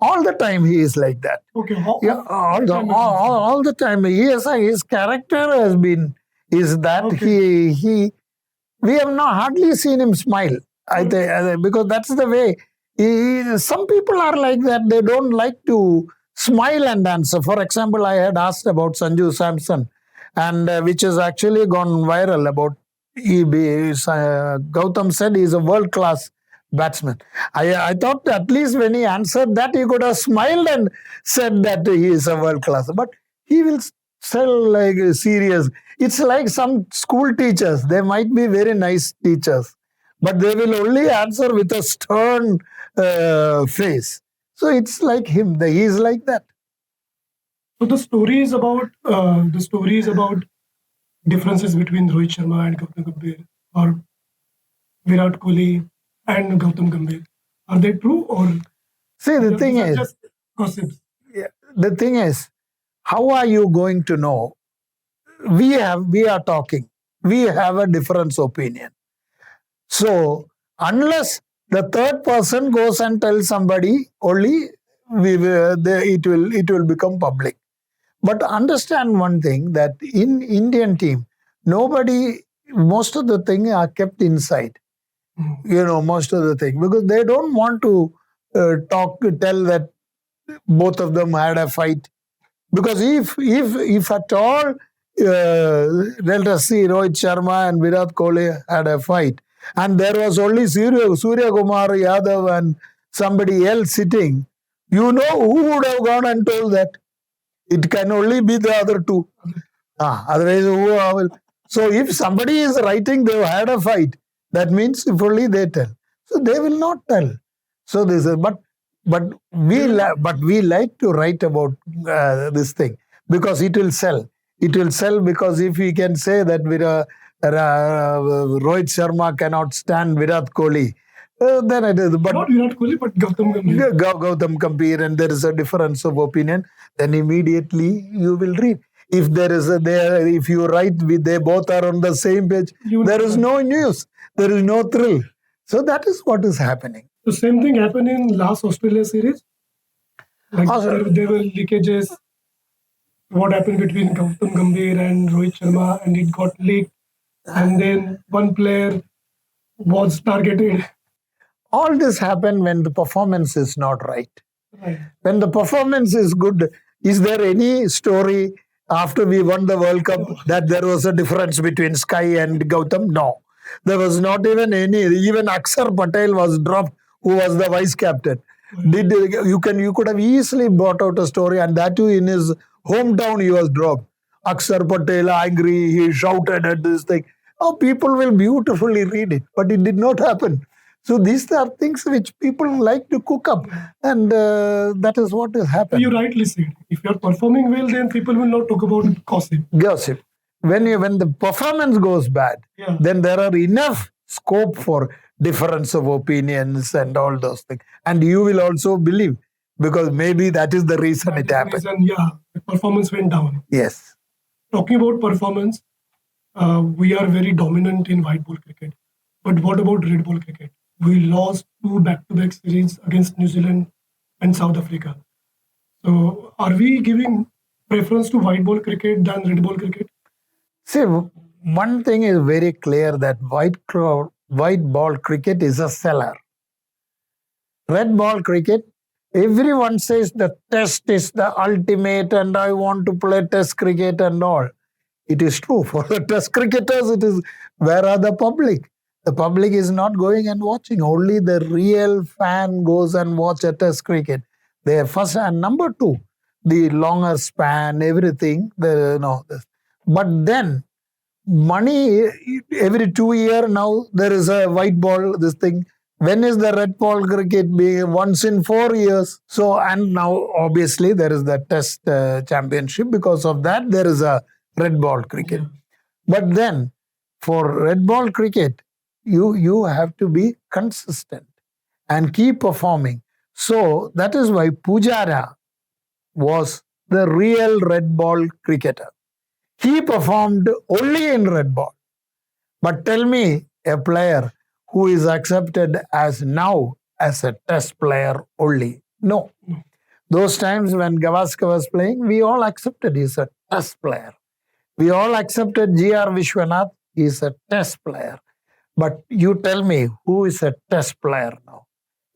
All the time he is like that. Okay. Yeah, all the time. His character has been is that we have not hardly seen him smile. I think because that's the way. Some people are like that. They don't like to smile and answer. For example, I had asked about Sanju Samson, and which has actually gone viral about. Gautam said he's a world class batsman. I thought at least when he answered that, he could have smiled and said that he is a world class. But he will sell like serious. It's like some school teachers. They might be very nice teachers, but they will only answer with a stern face. So it's like him. He is like that. So the story is about differences between Rohit Sharma and Gautam Gambhir, or Virat Kohli and Gautam Gambhir. Are they true, or see the thing is just gossips? The thing is, how are you going to know? We are talking. We have a different opinion. So unless the third person goes and tells somebody, only it will become public. But understand one thing, that in Indian team, most of the things are kept inside. Most of the thing, because they don't want to tell that both of them had a fight. Because if at all, let us see, Rohit Sharma and Virat Kohli had a fight, and there was only Surya Kumar Yadav and somebody else sitting, who would have gone and told that? It can only be the other two. Otherwise, who will? So if somebody is writing they had a fight, that means if only they tell. So they will not tell. So this is, but we like to write about this thing because it will sell. It will sell because if we can say that Rohit Sharma cannot stand Virat Kohli, then it is. But not Virat Kohli, but Gautam Gambhir. Gautam Gambhir, and there is a difference of opinion, then immediately you will read. If if you write, they both are on the same page, there is no news, there is no thrill. So that is what is happening. The same thing happened in last Australia series. Like there were leakages. What happened between Gautam Gambhir and Rohit Sharma, and it got leaked. And then one player was targeted. All this happened when the performance is not right. When the performance is good, is there any story after we won the World Cup that there was a difference between Sky and Gautam? No. There was not even any. Even Akshar Patel was dropped, who was the vice captain. You could have easily brought out a story, and that too in his hometown he was dropped. Akshar Patel angry, he shouted at this thing. Oh, people will beautifully read it, but it did not happen. So these are things which people like to cook up, and that is what is happening. You rightly said. If you are performing well, then people will not talk about gossip. Gossip. When the performance goes bad, then there are enough scope for difference of opinions and all those things. And you will also believe, because maybe that is the reason it happened. The performance went down. Yes. Talking about performance, we are very dominant in white ball cricket. But what about red ball cricket? We lost 2 back-to-back series against New Zealand and South Africa. So are we giving preference to white ball cricket than red ball cricket? See, one thing is very clear, that white ball cricket is a seller. Red ball cricket, everyone says the test is the ultimate and I want to play test cricket and all. It is true. For the test cricketers, it is, where are the public? The public is not going and watching. Only the real fan goes and watch a test cricket. They first, and number 2, the longer span, everything. But then, money, every 2 years now, there is a white ball, this thing. When is the red ball cricket being? Once in 4 years. So, and now obviously there is the test championship. Because of that, there is a red ball cricket. But then, for red ball cricket, you have to be consistent and keep performing. So that is why Pujara was the real red ball cricketer. He performed only in red ball. But tell me a player who is accepted as now as a test player only. No. Those times when Gavaskar was playing, we all accepted he's a test player. We all accepted G.R. Vishwanath, he's a test player. But you tell me, who is a test player now?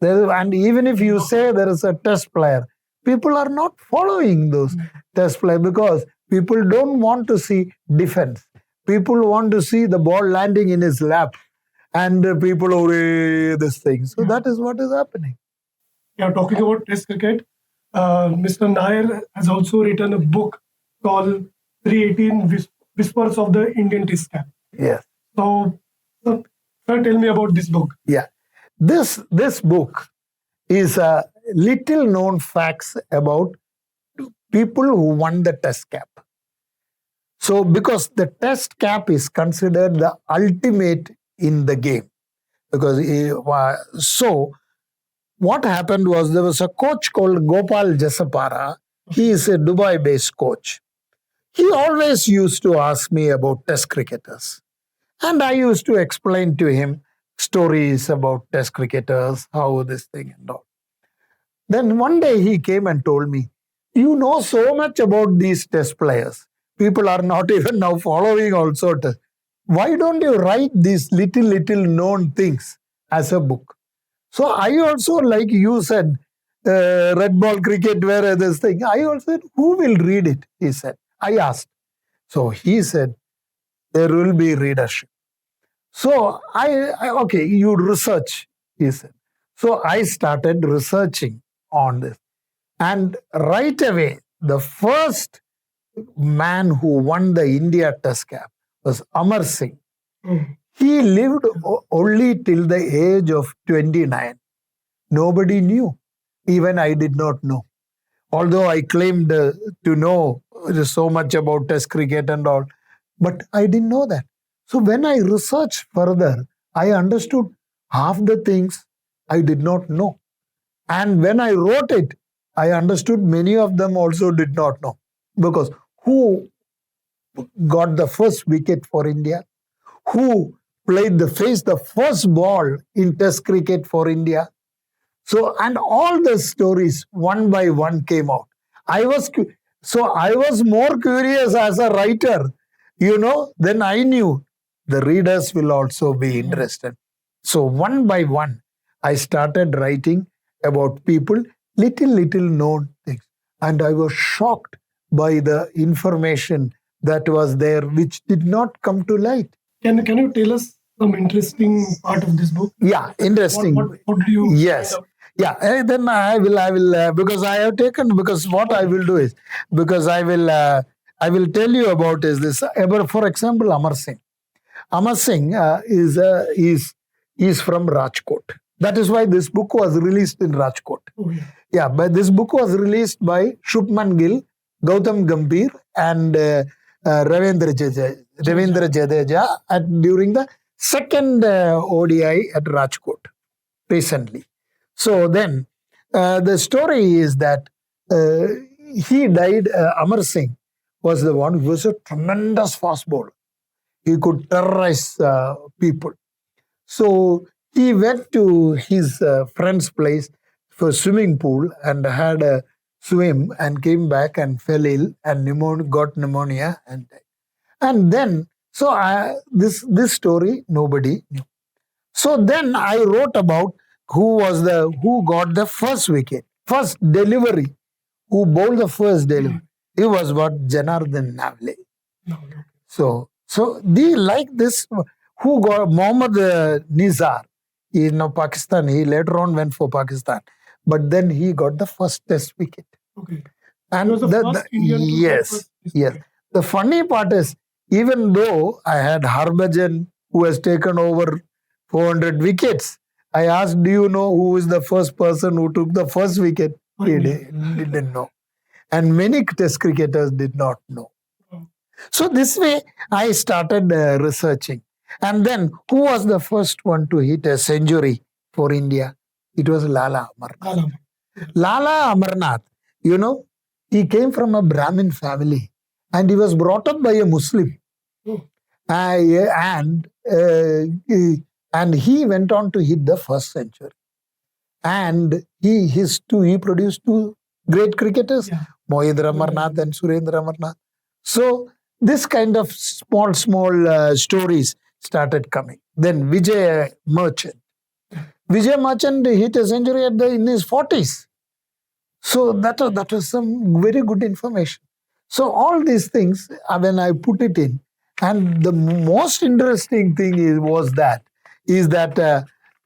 And even if you say there is a test player, people are not following those test players because people don't want to see defense. People want to see the ball landing in his lap and people this thing. So that is what is happening. Yeah, talking about Test cricket, Mr. Nayar has also written a book called 318 Whispers of the Indian Test Cap. Yes. So, sir, tell me about this book. Yeah. This book is a little known facts about people who won the Test cap. So, because the Test cap is considered the ultimate in the game. Because so, what happened was there was a coach called Gopal Jasapara. He is a Dubai-based coach. He always used to ask me about Test cricketers. And I used to explain to him stories about Test cricketers, how this thing and all. Then one day he came and told me, you know so much about these Test players. People are not even now following also. Why don't you write these little known things as a book? So I also, like you said, red ball cricket, where this thing, I also said, who will read it? He said. I asked. So he said, there will be readership. So okay, you research, he said. So I started researching on this. And right away, the first man who won the India Test cap was Amar Singh. He lived only till the age of 29. Nobody knew. Even I did not know. Although I claimed to know so much about Test cricket and all, but I didn't know that. So when I researched further, I understood half the things I did not know. And when I wrote it, I understood many of them also did not know. Because who got the first wicket for India? Who played the first ball in Test cricket for India? So, and all the stories one by one came out. I was more curious as a writer, then I knew the readers will also be interested. So one by one, I started writing about people, little known things. And I was shocked by the information that was there, which did not come to light. Can you tell us some interesting part of this book? Yeah, interesting. What do you? Yes. Yeah, then I will because I have taken, because what I will do is, because I will tell you about is this. For example, Amar Singh. Amar Singh is from Rajkot. That is why this book was released in Rajkot. Oh, yeah. Yeah, but this book was released by Shubman Gill, Gautam Gambhir, and Ravindra Jadeja during the second ODI at Rajkot recently. So then the story is that he died. Amar Singh was the one who was a tremendous fast bowler. He could terrorize people. So he went to his friend's place for swimming pool and had a swim and came back and fell ill and got pneumonia and died. And then, so this story nobody knew. So then I wrote about who got the first wicket, first delivery, who bowled the first delivery. It was what Janardhan Navle. No. So they like this. Who got Mohammad Nizar in Pakistan? He later on went for Pakistan, but then he got the first Test wicket. Okay. And He was the first Indian to yes, get first Test yes. wicket. The funny part is, even though I had Harbhajan who has taken over 400 wickets, I asked, do you know who is the first person who took the first wicket? He didn't know. And many Test cricketers did not know. So this way, I started researching. And then, who was the first one to hit a century for India? It was Lala Amarnath. Lala Amarnath, he came from a Brahmin family and he was brought up by a Muslim. And he went on to hit the first century. And he produced two great cricketers, Mohindra Amarnath and Surendra Amarnath. So this kind of small stories started coming. Then Vijay Merchant. Vijay Merchant hit a century in his 40s. So that was some very good information. So all these things, when I put it in, and the most interesting thing is that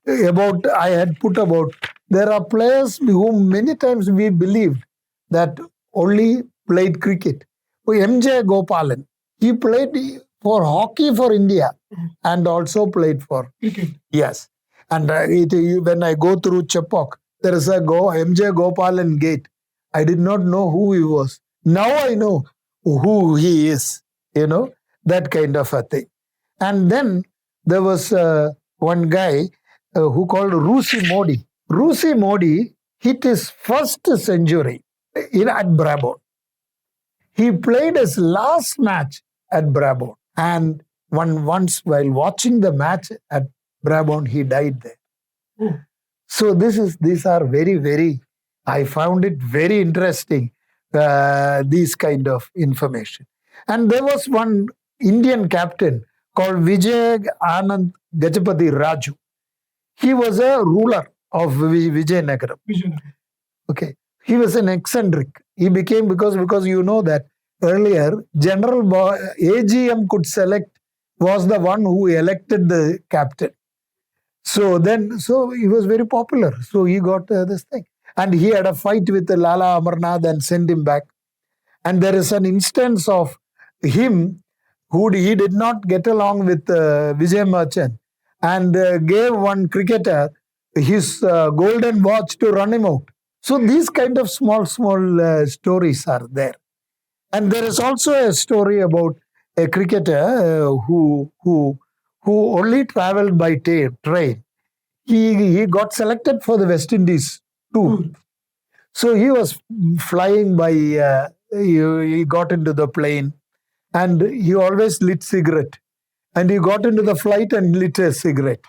I had put about there are players whom many times we believed that only played cricket. MJ Gopalan, he played for hockey for India and also played for cricket. Yes. And when I go through Chepauk, there is a MJ Gopalan gate. I did not know who he was. Now I know who he is, that kind of a thing. And then there was one guy who called Rusi Modi. Rusi Modi hit his first century at Brabant. He played his last match at Brabant. And once while watching the match at Brabant, he died there. Oh. So these are very, very, I found it very interesting, these kind of information. And there was one Indian captain called Vijay Anand Gajapati Raju. He was a ruler of Vijayanagaram. Okay. He was an eccentric. He became, because you know that earlier, AGM could select, was the one who elected the captain. So he was very popular. So he got this thing. And he had a fight with Lala Amarnath and sent him back. And there is an instance of him he did not get along with Vijay Merchant and gave one cricketer his golden watch to run him out. So these kind of small stories are there. And there is also a story about a cricketer who only traveled by train. He got selected for the West Indies tour. So he was flying by, he got into the plane and he always lit cigarette. And he got into the flight and lit a cigarette.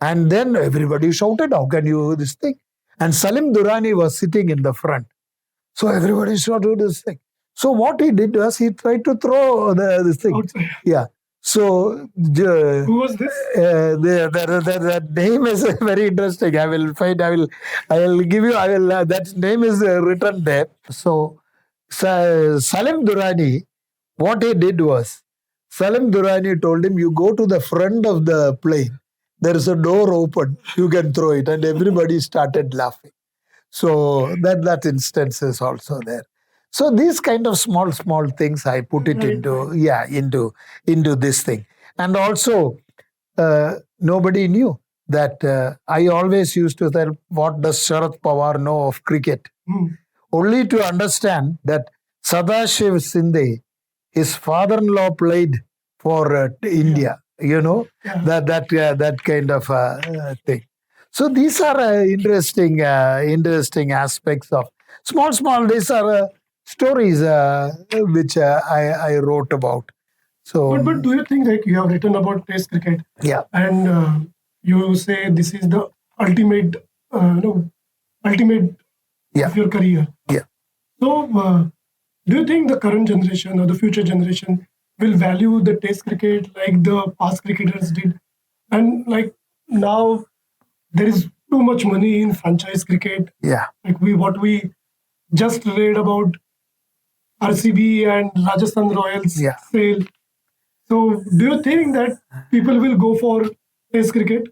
And then everybody shouted, how can you do this thing? And Salim Durrani was sitting in the front. So everybody shouted this thing. So what he did was he tried to throw this thing. Outside. Yeah. So who was this? The name is very interesting. I will give you. That name is written there. So Salim Durrani, what he did was, Salim Durrani told him, you go to the front of the plane. There is a door open. You can throw it. And everybody started laughing. So that instance is also there. So these kind of small things I put it into this thing. And also, nobody knew that I always used to tell, what does Sharad Pawar know of cricket? Only to understand that Sadashiv Sinde, his father-in-law played for India, that kind of thing. So these are interesting aspects of small. These are stories which I wrote about. So, but do you think you have written about Test cricket? Yeah. And you say this is the ultimate of your career. Yeah. So, do you think the current generation or the future generation will value the Test cricket like the past cricketers did? And now there is too much money in franchise cricket. Yeah. What we just read about RCB and Rajasthan Royals sale. So do you think that people will go for Test cricket?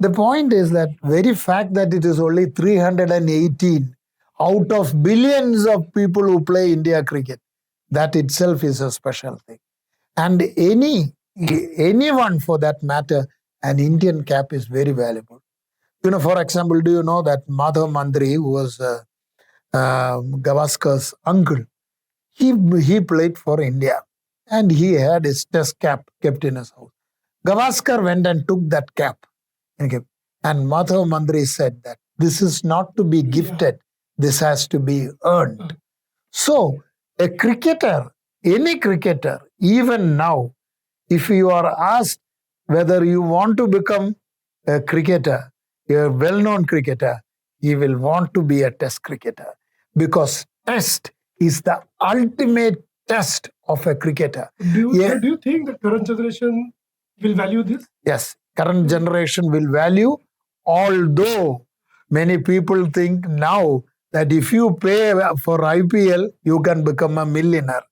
The point is that very fact that it is only 318 out of billions of people who play India cricket, that itself is a special thing. And anyone for that matter, an Indian cap is very valuable. For example, do you know that Madhav Mandri, who was Gavaskar's uncle, he played for India and he had his test cap kept in his house. Gavaskar went and took that cap. And Madhav Mandri said that this is not to be gifted, this has to be earned. So a cricketer, any cricketer, even now, if you are asked whether you want to become a cricketer, a well-known cricketer, he will want to be a test cricketer. because test is the ultimate test of a cricketer. Do you think the current generation will value this? Yes, current generation will value, although many people think now that if you pay for IPL, you can become a millionaire.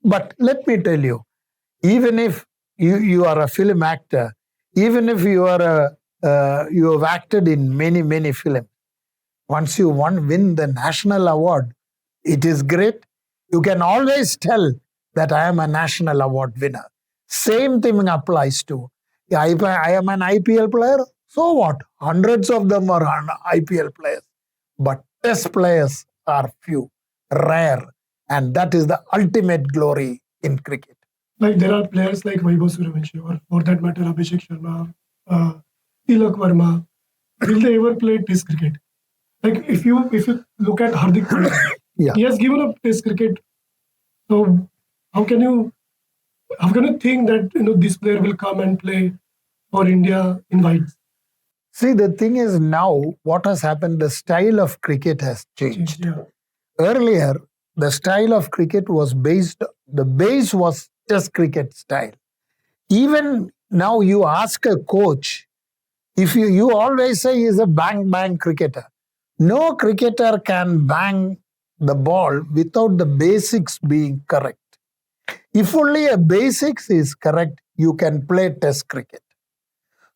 But let me tell you, even if you are a film actor, even if you are you have acted in many films, once you win the national award, it is great. You can always tell that I am a national award winner. Same thing applies to I am an IPL player. So what? Hundreds of them are IPL players. But test players are few, rare. And that is the ultimate glory in cricket. Like there are players like Vaibhav Suryavanshi or for that matter Abhishek Sharma, Tilak Verma. Will they ever play test cricket? Like if you look at Hardik Pandya, Yeah. he has given up test cricket. So how can you think that this player will come and play for India in whites? See, the thing is now what has happened, the style of cricket has changed. Yeah. Earlier, the style of cricket was the base was test cricket style. Even now you ask a coach, if you always say he's a bang cricketer. No cricketer can bang the ball without the basics being correct. If only a basics is correct, you can play test cricket.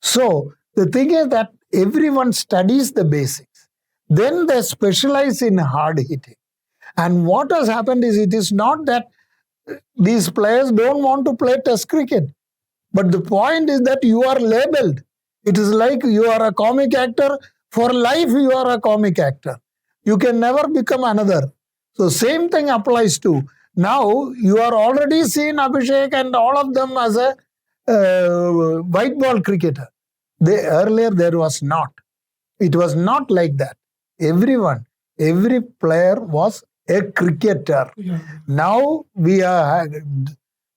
So the thing is that everyone studies the basics. Then they specialize in hard hitting. And what has happened is it is not that these players don't want to play test cricket. But the point is that you are labeled. It is like you are a comic actor. For life, you are a comic actor. You can never become another. So same thing applies to. Now, you are already seen Abhishek and all of them as a white ball cricketer. Earlier, there was not. It was not like that. Every player was a cricketer. Yeah. Now, we are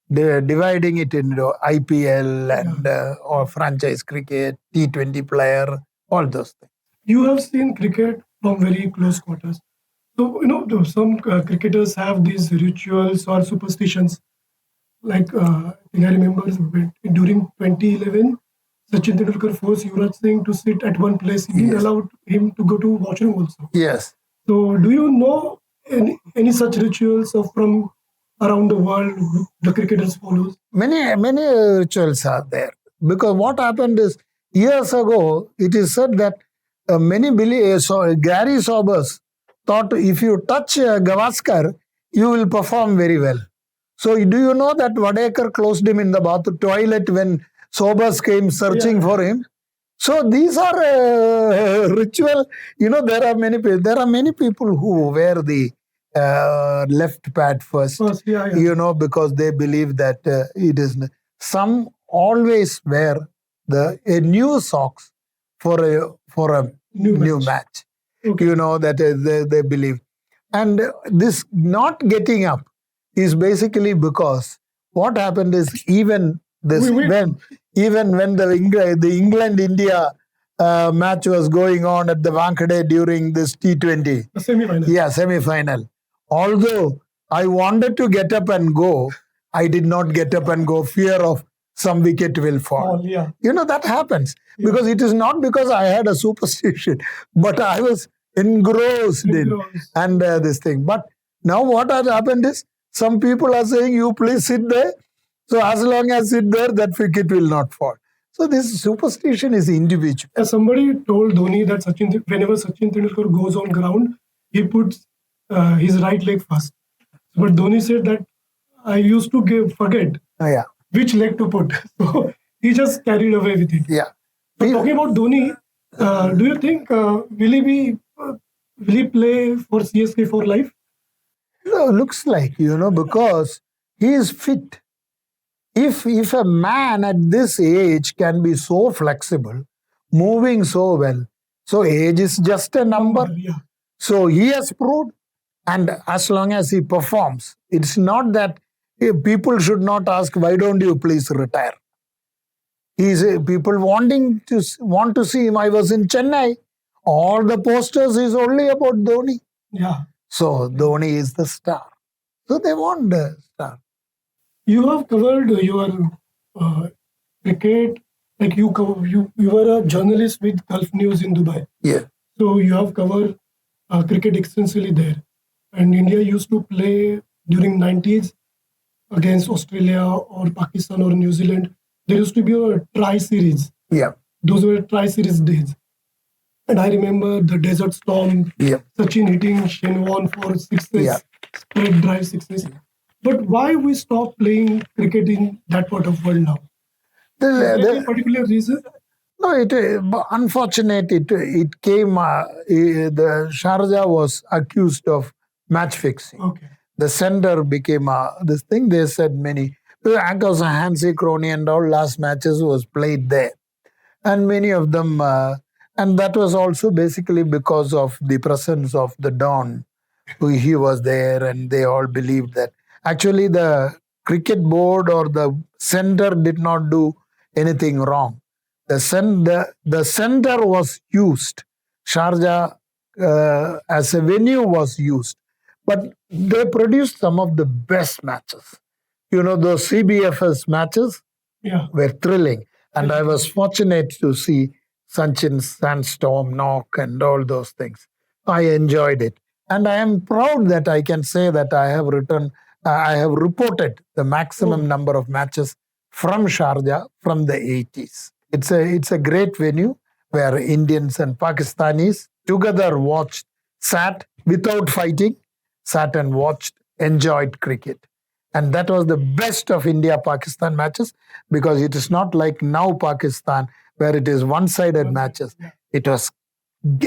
dividing it into IPL and or franchise cricket, T20 player, all those things. You have seen cricket from very close quarters. So, some cricketers have these rituals or superstitions. Like, I remember during 2011, Sachin Tendulkar forced Yuvraj Singh to sit at one place. He didn't allow him to go to washroom also. Yes. So, do you know any such rituals from around the world the cricketers follow? Many rituals are there. Because what happened is, years ago, it is said that Gary Sobers thought if you touch Gavaskar, you will perform very well. So do you know that Vadekar closed him in the toilet when Sobers came searching for him? So these are ritual. There are many people who wear the left pad first. Because they believe that it is. Some always wear a new socks for a new match. Okay. That they believe. And this not getting up is basically because what happened is when the England-India match was going on at the Wankhede during this T20. The semi-final. Yeah, semi-final. Although I wanted to get up and go, I did not get up and go, fear of some wicket will fall. Yeah. That happens. Because it is not because I had a superstition, but I was engrossed in and this thing. But now what has happened is, some people are saying, you please sit there. So as long as sit there, that wicket will not fall. So this superstition is individual. As somebody told Dhoni that whenever Sachin Tendulkar goes on ground, he puts his right leg first. But Dhoni said that I used to forget which leg to put. So he just carried away with it. Yeah. But talking about Dhoni, do you think will he play for CSK for life? Looks like, because he is fit. If a man at this age can be so flexible, moving so well, so age is just a number. Yeah. So he has proved, and as long as he performs, it's not that people should not ask, why don't you please retire? People want to see him. I was in Chennai. All the posters is only about Dhoni. Yeah. So Dhoni is the star. So they want the star. You have covered your uh, cricket, like you were a journalist with Gulf News in Dubai. Yeah. So you have covered cricket extensively there. And India used to play during 90s against Australia or Pakistan or New Zealand. There used to be a tri-series. Yeah. Those were tri-series days. And I remember the Desert Storm, Yeah. Sachin hitting Shenwan for sixes, Yeah. straight drive sixes. But why we stop playing cricket in that part of world now? Is there any particular reason? No, unfortunate. It came. The Sharjah was accused of match fixing. Okay. The sender became this thing. They said many because Hansi Crony and all last matches was played there, and many of them. And that was also basically because of the presence of the Don. He was there, and they all believed that actually the cricket board or the center did not do anything wrong. The center was used. Sharjah as a venue was used, but they produced some of the best matches. You know, those CBFS matches were thrilling, and I was fortunate to see Sanchin's Sandstorm knock and all those things. I enjoyed it. And I am proud that I can say that I have reported the maximum number of matches from Sharjah from the 80s. It's a great venue where Indians and Pakistanis together sat without fighting, sat and watched, enjoyed cricket. And that was the best of India-Pakistan matches because it is not like now Pakistan where it is one-sided matches. It was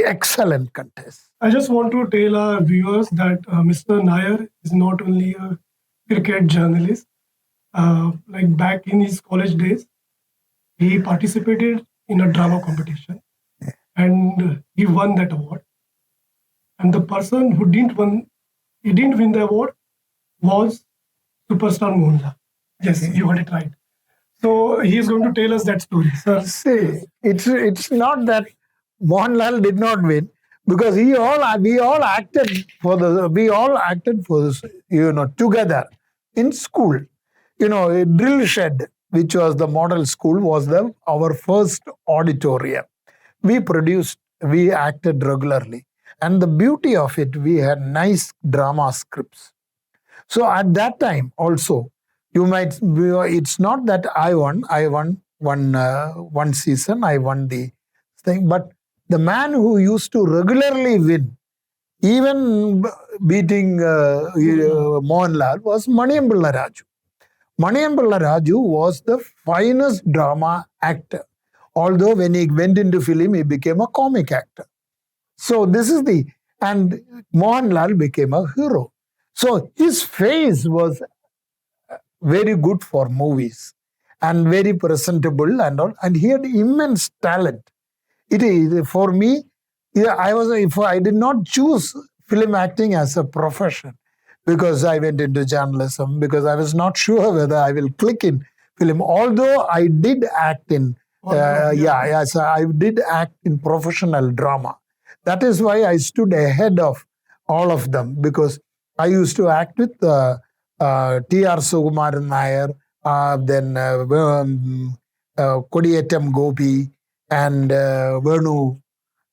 excellent contest. I just want to tell our viewers that Mr. Nayar is not only a cricket journalist. Like back in his college days, he participated in a drama competition and he won that award. And the person who didn't win the award was superstar Mohanlal. Yes, you got it right. So he is going to tell us that story, sir. See, it's not that Mohanlal did not win because we all acted for this, together in school. You know, a drill shed, which was the model school, was our first auditorium. We acted regularly, and the beauty of it, we had nice drama scripts. So at that time also, it's not that I won. I won one season. I won the thing. But the man who used to regularly win, even beating Mohanlal, was Maniambala Raju. Maniambala Raju was the finest drama actor. Although when he went into film, he became a comic actor. So and Mohanlal became a hero. So his face was very good for movies and very presentable and all. And he had immense talent. It is for me. Yeah, I did not choose film acting as a profession because I went into journalism because I was not sure whether I will click in film. Although I did act in so I did act in professional drama. That is why I stood ahead of all of them because I used to act with T R Nayar, then Kodiyattam Gopi and Venu,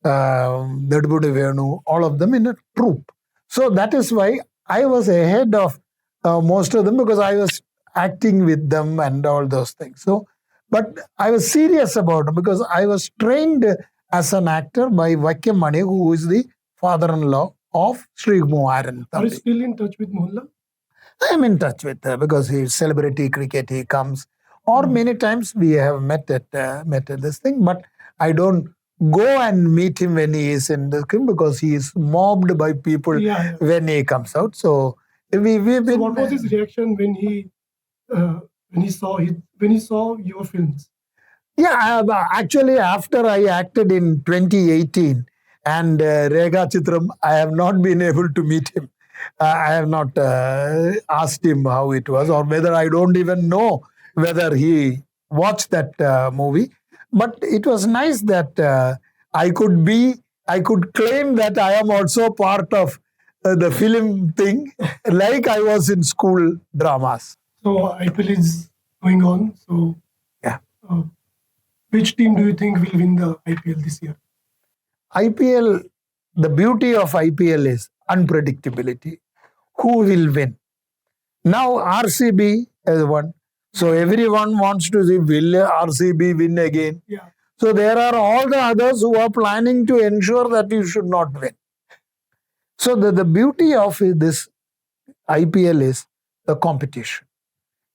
Nedbudu Venu, all of them in a troupe. So that is why I was ahead of most of them because I was acting with them and all those things. So, but I was serious about it because I was trained as an actor by Vakyam Mani, who is the father-in-law of Sri Muaran. Are you still in touch with Mohanlal? I am in touch with her because he's celebrity cricket. He comes, or many times we have met at this thing. But I don't go and meet him when he is in the film because he is mobbed by people when he comes out. So we've been. So what was his reaction when he saw your films? Yeah, actually, after I acted in 2018 and Rega Chitram, I have not been able to meet him. I have not asked him how it was or whether I don't even know whether he watched that movie. But it was nice that I could claim that I am also part of the film thing, like I was in school dramas. So IPL is going on. So Yeah. uh, which team do you think will win the IPL this year? IPL, the beauty of IPL is unpredictability. Who will win? Now RCB has won. So everyone wants to see, will RCB win again? Yeah. So there are all the others who are planning to ensure that you should not win. So the beauty of this IPL is the competition.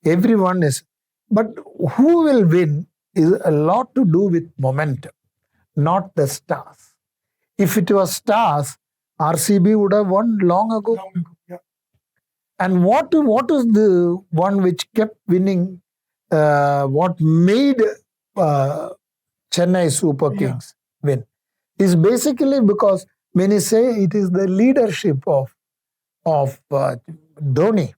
Everyone is, but who will win is a lot to do with momentum, not the stars. If it was stars, RCB would have won long ago. Long ago. Yeah. And what is the one which kept winning? What made Chennai Super Kings win is basically because many say it is the leadership of Dhoni,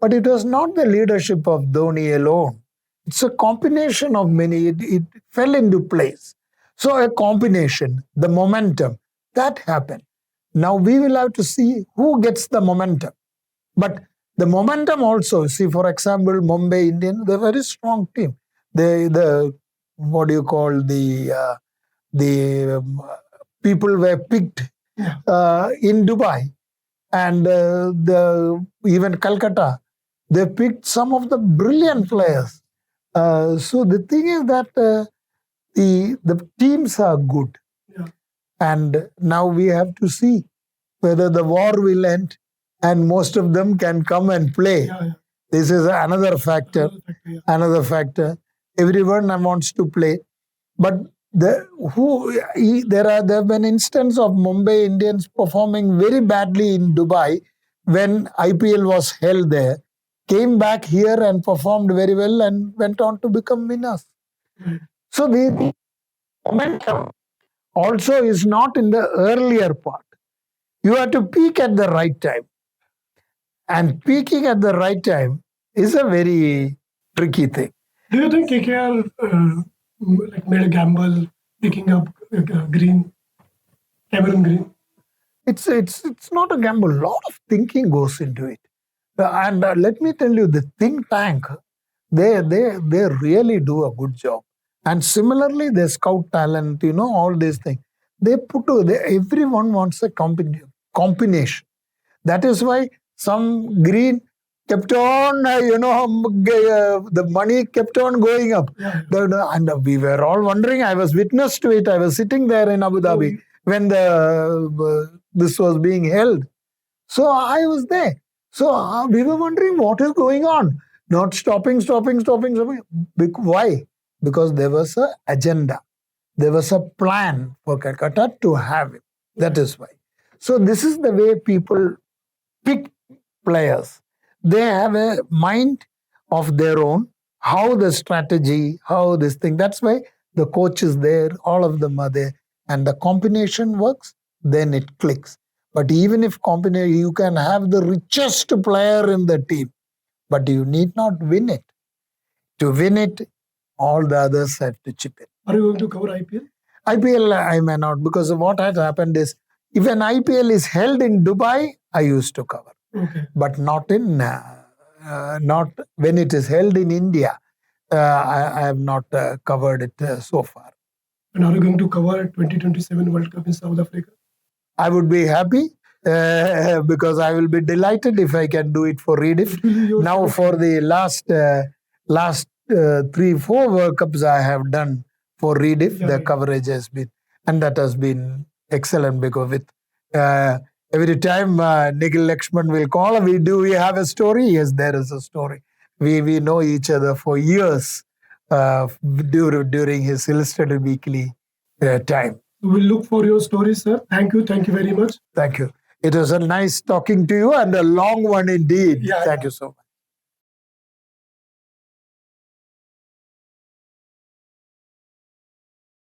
but it was not the leadership of Dhoni alone. It's a combination of many. It fell into place. So a combination, the momentum that happened. Now we will have to see who gets the momentum. But the momentum also, see, for example, Mumbai Indians, they're a very strong team. The what do you call the people were picked in Dubai, and even Calcutta, they picked some of the brilliant players. So the thing is that the teams are good, and now we have to see whether the war will end and most of them can come and play. This is another factor. Another factor. Everyone wants to play, but there have been instances of Mumbai Indians performing very badly in Dubai when IPL was held there, came back here and performed very well and went on to become winners. So the momentum also is not in the earlier part. You have to peak at the right time. And peaking at the right time is a very tricky thing. Do you think KKR made a gamble picking up Cameron Green? It's not a gamble. A lot of thinking goes into it. And let me tell you, the think tank, they really do a good job. And similarly, they scout talent, all these things. They everyone wants a combination. That is why some Green kept on, the money kept on going up. And we were all wondering, I was witness to it. I was sitting there in Abu Dhabi when this was being held. So I was there. So we were wondering what is going on. Not stopping. Why? Because there was an agenda. There was a plan for Calcutta to have it. That is why. So this is the way people pick players. They have a mind of their own, how the strategy, how this thing. That's why the coach is there, all of them are there. And the combination works, then it clicks. But even if you can have the richest player in the team, but you need not win it. To win it, all the others have to chip in. Are you going to cover IPL? IPL, I may not, because what has happened is, if an IPL is held in Dubai, I used to cover. Okay. But not when it is held in India. I have not covered it so far. And are you going to cover 2027 World Cup in South Africa? I would be happy because I will be delighted if I can do it for Rediff. Now for the last 3-4 World Cups I have done for Rediff, the coverage has been, and that has been excellent because with every time Nikhil Lakshman will call, we have a story? Yes, there is a story. We know each other for years during his Illustrated Weekly time. We'll look for your stories, sir. Thank you very much. Thank you. It was a nice talking to you and a long one indeed. Thank you so much.